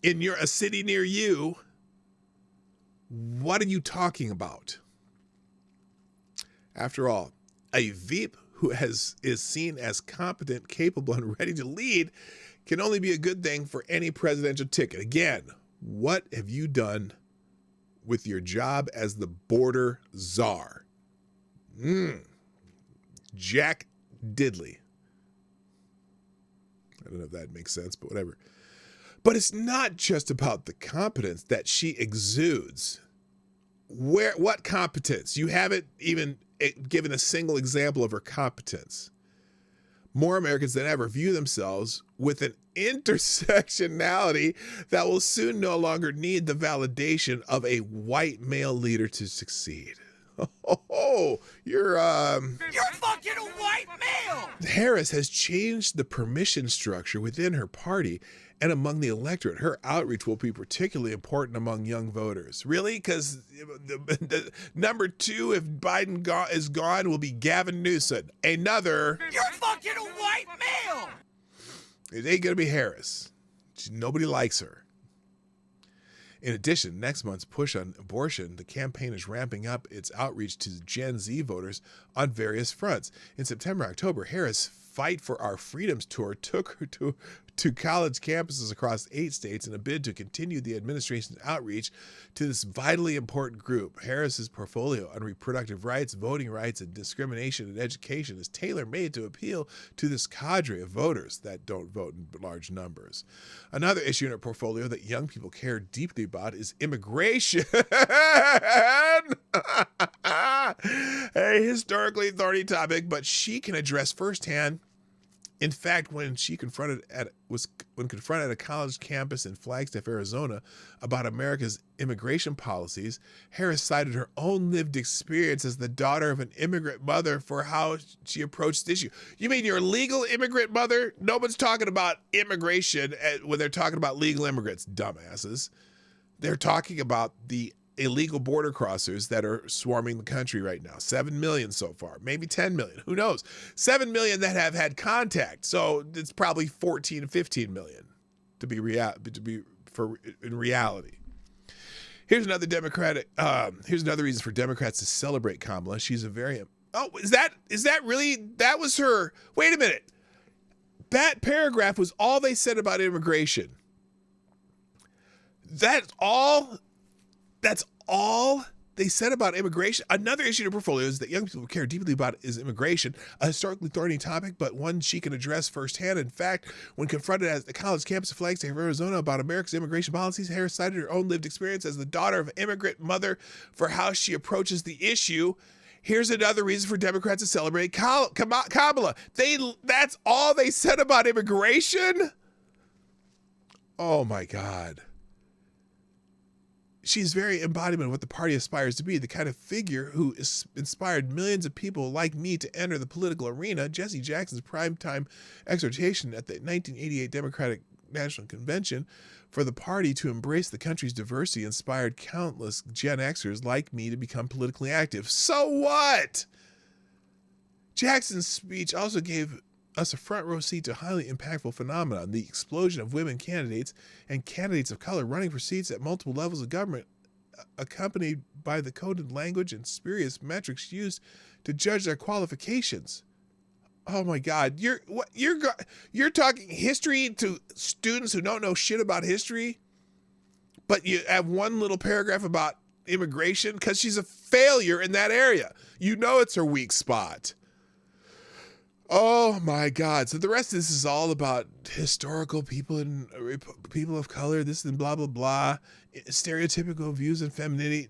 in a city near you. What are you talking about? After all, a Veep who is seen as competent, capable, and ready to lead can only be a good thing for any presidential ticket. Again, what have you done with your job as the border czar? Jack Diddley. I don't know if that makes sense, but whatever. But it's not just about the competence that she exudes. What competence? You haven't even given a single example of her competence. More Americans than ever view themselves with an intersectionality that will soon no longer need the validation of a white male leader to succeed. Oh, you're fucking a white male! Harris has changed the permission structure within her party and among the electorate. Her outreach will be particularly important among young voters. Really? Because the number 2, if Biden is gone, will be Gavin Newsom. You're fucking a white male! It ain't going to be Harris. Nobody likes her. In addition, next month's push on abortion, the campaign is ramping up its outreach to Gen Z voters on various fronts. In September, October, Harris' Fight for Our Freedoms tour took to college campuses across 8 states in a bid to continue the administration's outreach to this vitally important group. Harris's portfolio on reproductive rights, voting rights, and discrimination in education is tailor-made to appeal to this cadre of voters that don't vote in large numbers. Another issue in her portfolio that young people care deeply about is immigration. A historically thorny topic, but she can address firsthand. In fact, when confronted at a college campus in Flagstaff, Arizona, about America's immigration policies, Harris cited her own lived experience as the daughter of an immigrant mother for how she approached the issue. You mean your legal immigrant mother? No one's talking about immigration when they're talking about legal immigrants, dumbasses. They're talking about the illegal border crossers that are swarming the country right now. 7 million so far, maybe 10 million, who knows? 7 million that have had contact. So it's probably 14 to 15 million in reality. Here's another reason for Democrats to celebrate Kamala. She's a very, is that really, that was her, wait a minute. That paragraph was all they said about immigration. That's all they said about immigration. Another issue in her portfolio is that young people care deeply about is immigration, a historically thorny topic, but one she can address firsthand. In fact, when confronted at the college campus of Flagstaff, Arizona, about America's immigration policies, Harris cited her own lived experience as the daughter of an immigrant mother for how she approaches the issue. Here's another reason for Democrats to celebrate Kamala. That's all they said about immigration? Oh my God. She's very embodiment of what the party aspires to be, the kind of figure who inspired millions of people like me to enter the political arena. Jesse Jackson's primetime exhortation at the 1988 Democratic National Convention for the party to embrace the country's diversity inspired countless Gen Xers like me to become politically active. So what? Jackson's speech also gave us a front row seat to a highly impactful phenomenon, the explosion of women candidates and candidates of color running for seats at multiple levels of government, accompanied by the coded language and spurious metrics used to judge their qualifications. Oh my God, you're talking history to students who don't know shit about history, but you have one little paragraph about immigration because she's a failure in that area. You know it's her weak spot. Oh my God. So the rest of this is all about historical people and people of color, this and blah, blah, blah, stereotypical views of femininity.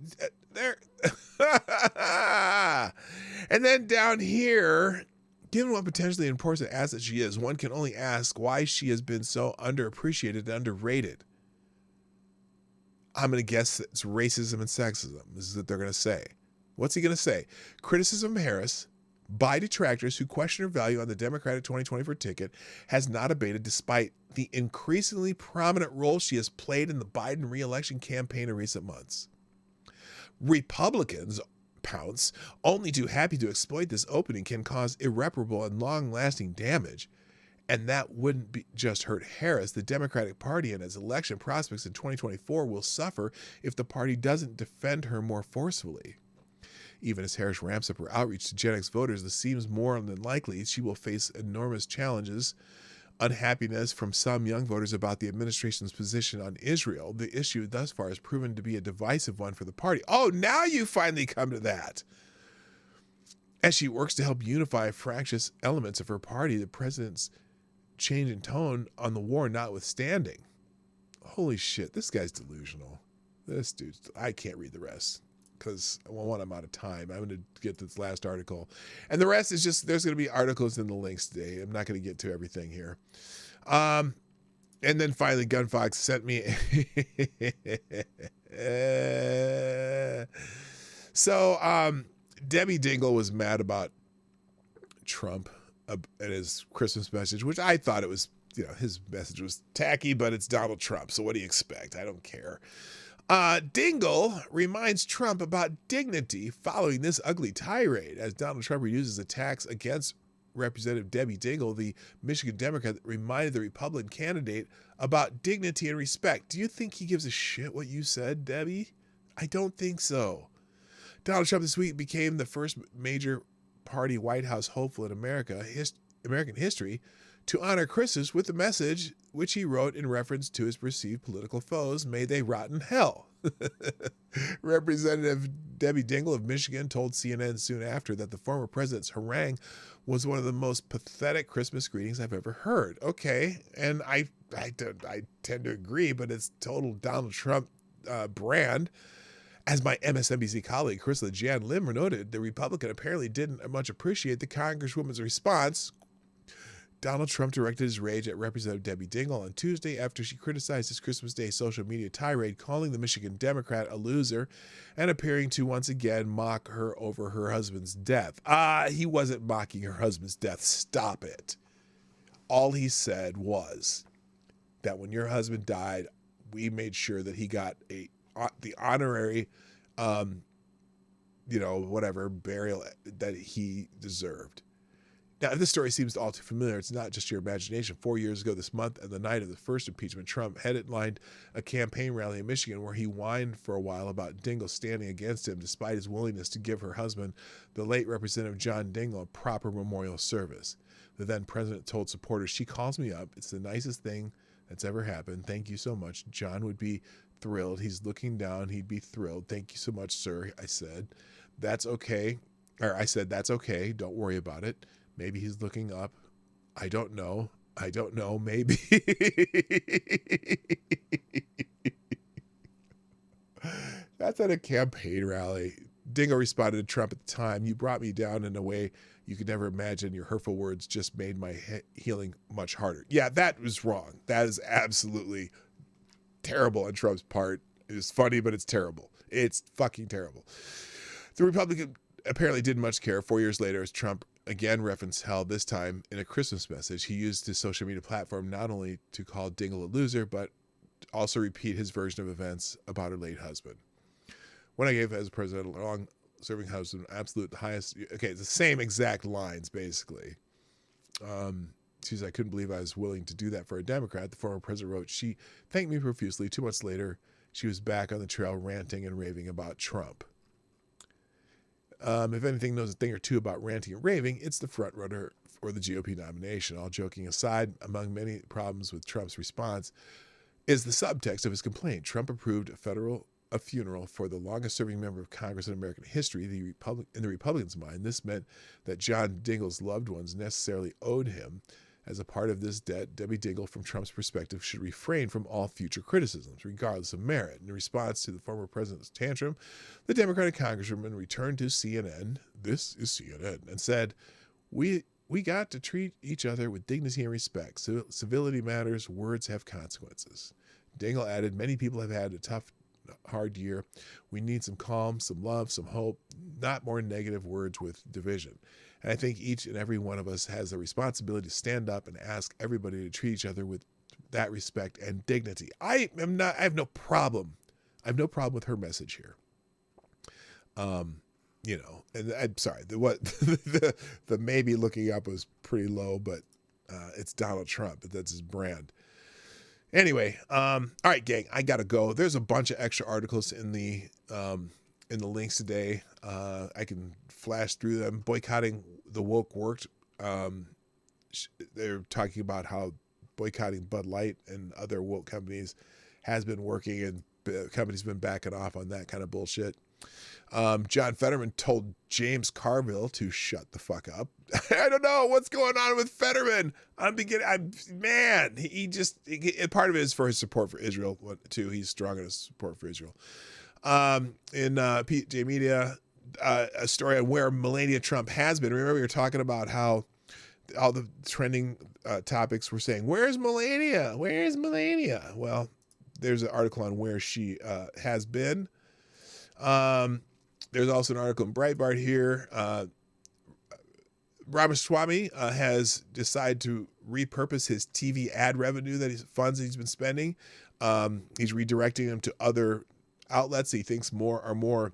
And then down here, given what potentially important asset she is, one can only ask why she has been so underappreciated and underrated. I'm going to guess it's racism and sexism. This is what they're going to say. What's he going to say? Criticism of Harris by detractors who question her value on the Democratic 2024 ticket has not abated despite the increasingly prominent role she has played in the Biden re-election campaign in recent months. Republicans pounce, only too happy to exploit this opening can cause irreparable and long-lasting damage. And that wouldn't be just hurt Harris. The Democratic Party and its election prospects in 2024 will suffer if the party doesn't defend her more forcefully. Even as Harris ramps up her outreach to Gen X voters, it seems more than likely she will face enormous challenges, unhappiness from some young voters about the administration's position on Israel. The issue thus far has proven to be a divisive one for the party. Oh, now you finally come to that. As she works to help unify fractious elements of her party, the president's change in tone on the war notwithstanding. Holy shit, this guy's delusional. This dude's, I can't read the rest because, well, one, I'm out of time. I'm going to get to this last article. And the rest is just, there's going to be articles in the links today. I'm not going to get to everything here. And then finally, Gunfox sent me. So Debbie Dingell was mad about Trump and his Christmas message, which I thought it was, you know, his message was tacky, but it's Donald Trump. So what do you expect? I don't care. Dingell reminds Trump about dignity following this ugly tirade as Donald Trump uses attacks against Representative Debbie Dingell, the Michigan Democrat, that reminded the Republican candidate about dignity and respect. Do you think he gives a shit what you said, Debbie? I don't think so. Donald Trump this week became the first major party White House hopeful in American history to honor Christmas with a message which he wrote in reference to his perceived political foes. May they rot in hell. Representative Debbie Dingell of Michigan told CNN soon after that the former president's harangue was one of the most pathetic Christmas greetings I've ever heard. Okay, and I tend to agree, but it's total Donald Trump brand. As my MSNBC colleague Chris Jan Limmer noted, the Republican apparently didn't much appreciate the Congresswoman's response. Donald Trump directed his rage at Representative Debbie Dingell on Tuesday after she criticized his Christmas Day social media tirade, calling the Michigan Democrat a loser and appearing to once again mock her over her husband's death. He wasn't mocking her husband's death. Stop it. All he said was that when your husband died, we made sure that he got the honorary, whatever burial that he deserved. Now, if this story seems all too familiar, it's not just your imagination. 4 years ago this month, and the night of the first impeachment, Trump headlined a campaign rally in Michigan where he whined for a while about Dingell standing against him despite his willingness to give her husband, the late Representative John Dingell, a proper memorial service. The then president told supporters, "She calls me up. It's the nicest thing that's ever happened. Thank you so much. John would be thrilled. He's looking down. He'd be thrilled. Thank you so much, sir." I said, "That's okay." I said, "That's okay. Don't worry about it. Maybe he's looking up. I don't know. Maybe." That's at a campaign rally. Dingell responded to Trump at the time, "You brought me down in a way you could never imagine. Your hurtful words just made my healing much harder." Yeah, that was wrong. That is absolutely terrible on Trump's part. It's funny, but it's terrible. It's fucking terrible. The Republican apparently didn't much care. 4 years later, as Trump again referenced hell, this time in a Christmas message, he used his social media platform not only to call Dingell a loser, but also repeat his version of events about her late husband. "When I gave as president a long-serving husband absolute highest..." Okay, it's the same exact lines, basically. She's, "I couldn't believe I was willing to do that for a Democrat," the former president wrote. "She thanked me profusely. 2 months later, she was back on the trail ranting and raving about Trump." If anything knows a thing or two about ranting and raving, it's the front runner for the GOP nomination. All joking aside, among many problems with Trump's response is the subtext of his complaint. Trump approved a funeral for the longest-serving member of Congress in American history. In the Republicans' mind, this meant that John Dingell's loved ones necessarily owed him. As a part of this debt, Debbie Dingell, from Trump's perspective, should refrain from all future criticisms, regardless of merit. In response to the former president's tantrum, the Democratic congresswoman returned to CNN, this is CNN, and said, we got to treat each other with dignity and respect. Civility matters. Words have consequences." Dingell added, "Many people have had a tough, hard year. We need some calm, some love, some hope, not more negative words with division. And I think each and every one of us has the responsibility to stand up and ask everybody to treat each other with that respect and dignity." I have no problem. I have no problem with her message here. And I'm sorry, the maybe looking up was pretty low, but it's Donald Trump. That's his brand. Anyway, all right, gang, I gotta go. There's a bunch of extra articles in the links today. I can flash through them. Boycotting the woke worked. They're talking about how boycotting Bud Light and other woke companies has been working, and the company's been backing off on that kind of bullshit. John Fetterman told James Carville to shut the fuck up. I don't know what's going on with Fetterman. Part of it is for his support for Israel too. He's strong in his support for Israel. In PJ Media, a story on where Melania Trump has been. Remember, we were talking about how all the trending topics were saying, "Where's Melania? Where's Melania?" Well, there's an article on where she has been. There's also an article in Breitbart here. Ramaswamy has decided to repurpose his TV ad revenue funds he's been spending. He's redirecting them to other outlets he thinks are more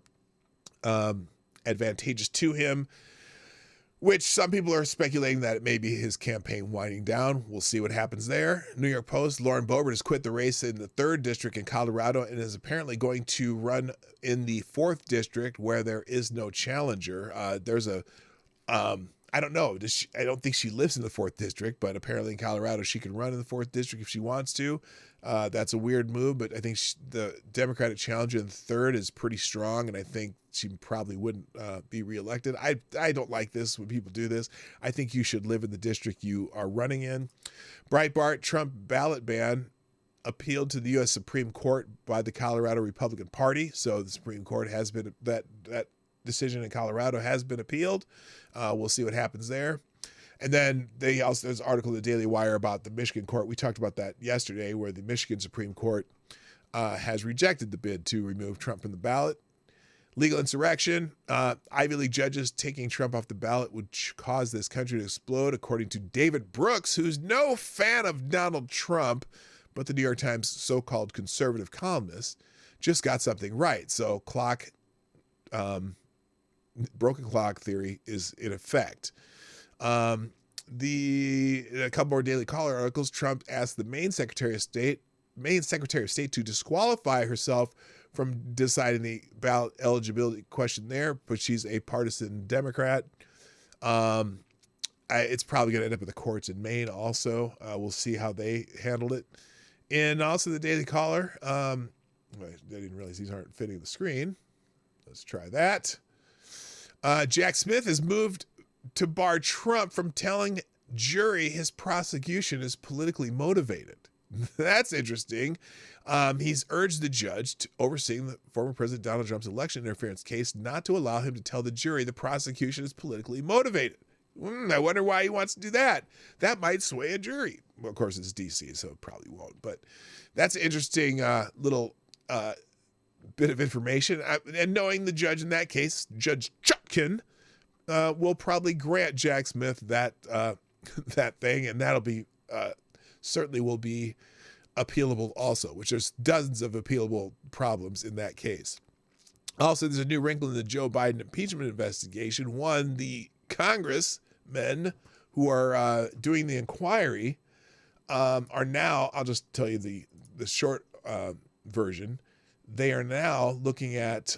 advantageous to him, which some people are speculating that it may be his campaign winding down. We'll see what happens there. New York Post, Lauren Boebert has quit the race in the 3rd district in Colorado and is apparently going to run in the 4th district where there is no challenger. There's a, I I don't know. I don't think she lives in the 4th district, but apparently in Colorado she can run in the 4th district if she wants to. That's a weird move, but I think the Democratic challenger in the 3rd is pretty strong, and I think she probably wouldn't be reelected. I don't like this when people do this. I think you should live in the district you are running in. Breitbart, Trump ballot ban appealed to the U.S. Supreme Court by the Colorado Republican Party. So the Supreme Court has been, that decision in Colorado has been appealed. We'll see what happens there. And then there's an article in the Daily Wire about the Michigan court. We talked about that yesterday, where the Michigan Supreme Court has rejected the bid to remove Trump from the ballot. Legal insurrection. Ivy League judges taking Trump off the ballot would cause this country to explode, according to David Brooks, who's no fan of Donald Trump, but the New York Times so-called conservative columnist just got something right. So broken clock theory is in effect. A couple more Daily Caller articles. Trump asked the Maine Secretary of State to disqualify herself from deciding the ballot eligibility question there, but she's a partisan Democrat. It's probably going to end up in the courts in Maine also. We'll see how they handled it. And also the Daily Caller. I didn't realize these aren't fitting the screen. Let's try that. Jack Smith has moved to bar Trump from telling jury his prosecution is politically motivated. That's interesting. He's urged the judge overseeing the former President Donald Trump's election interference case not to allow him to tell the jury the prosecution is politically motivated. I wonder why he wants to do that. That might sway a jury. Well, of course, it's D.C., so it probably won't. But that's an interesting little bit of information. And knowing the judge in that case, Judge Chutkin, will probably grant Jack Smith that thing, and that'll be certainly will be appealable also, which there's dozens of appealable problems in that case. Also, there's a new wrinkle in the Joe Biden impeachment investigation. One, the congressmen who are doing the inquiry are now, I'll just tell you the short version, they are now looking at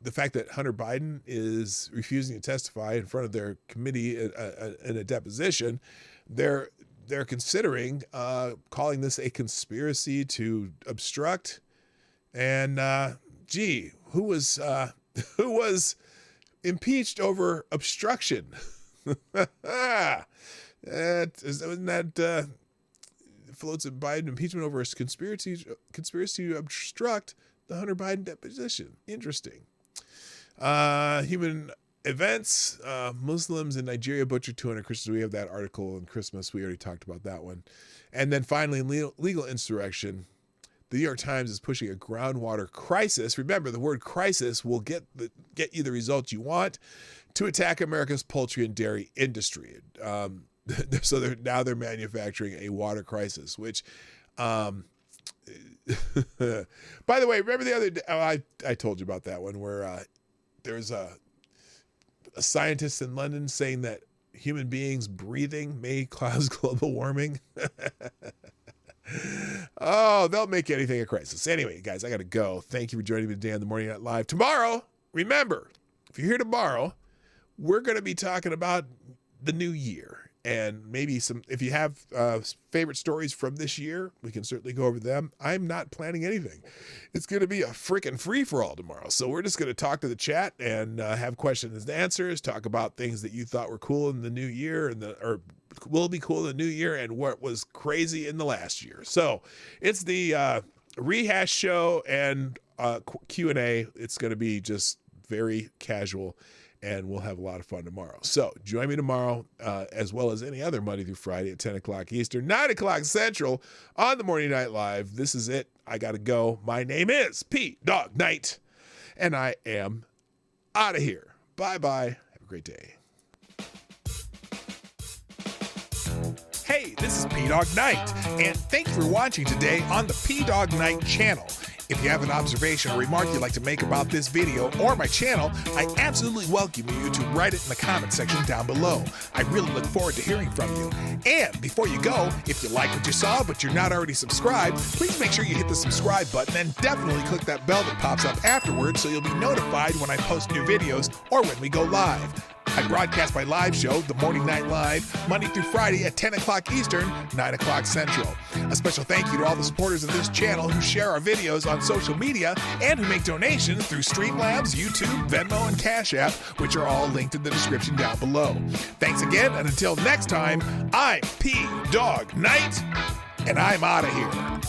the fact that Hunter Biden is refusing to testify in front of their committee in a deposition. They're considering calling this a conspiracy to obstruct. And who was impeached over obstruction? That floats a Biden impeachment over a conspiracy to obstruct the Hunter Biden deposition. Interesting. Human events. Muslims in Nigeria butchered 200 Christians. We have that article on Christmas. We already talked about that one. And then finally, legal insurrection. The New York Times is pushing a groundwater crisis. Remember, the word crisis will get you the results you want, to attack America's poultry and dairy industry. So they're manufacturing a water crisis, which, by the way, remember the other day, I told you about that one where there's a scientist in London saying that human beings breathing may cause global warming. Oh, they'll make anything a crisis. Anyway, guys, I got to go. Thank you for joining me today on the Morning Night Live. Tomorrow, remember, if you're here tomorrow, we're going to be talking about the new year. And maybe if you have favorite stories from this year, we can certainly go over them. I'm not planning anything. It's going to be a freaking free-for-all tomorrow. So we're just going to talk to the chat and have questions and answers, talk about things that you thought were cool in the new year or will be cool in the new year and what was crazy in the last year. So it's the rehash show and Q&A. It's going to be just very casual, and we'll have a lot of fun tomorrow. So join me tomorrow, as well as any other Monday through Friday at 10 o'clock Eastern, 9 o'clock Central on the Morning Night Live. This is it. I got to go. My name is Dawg Knight, and I am out of here. Bye-bye. Have a great day. Hey, this is Dawg Knight, and thanks for watching today on the Dawg Knight Channel. If you have an observation or remark you'd like to make about this video or my channel, I absolutely welcome you to write it in the comment section down below. I really look forward to hearing from you. And before you go, if you like what you saw but you're not already subscribed, please make sure you hit the subscribe button and definitely click that bell that pops up afterwards so you'll be notified when I post new videos or when we go live. I broadcast my live show, The Morning Night Live, Monday through Friday at 10 o'clock Eastern, 9 o'clock Central. A special thank you to all the supporters of this channel who share our videos on social media and who make donations through Streamlabs, YouTube, Venmo, and Cash App, which are all linked in the description down below. Thanks again, and until next time, I'm Dawg Knight, and I'm out of here.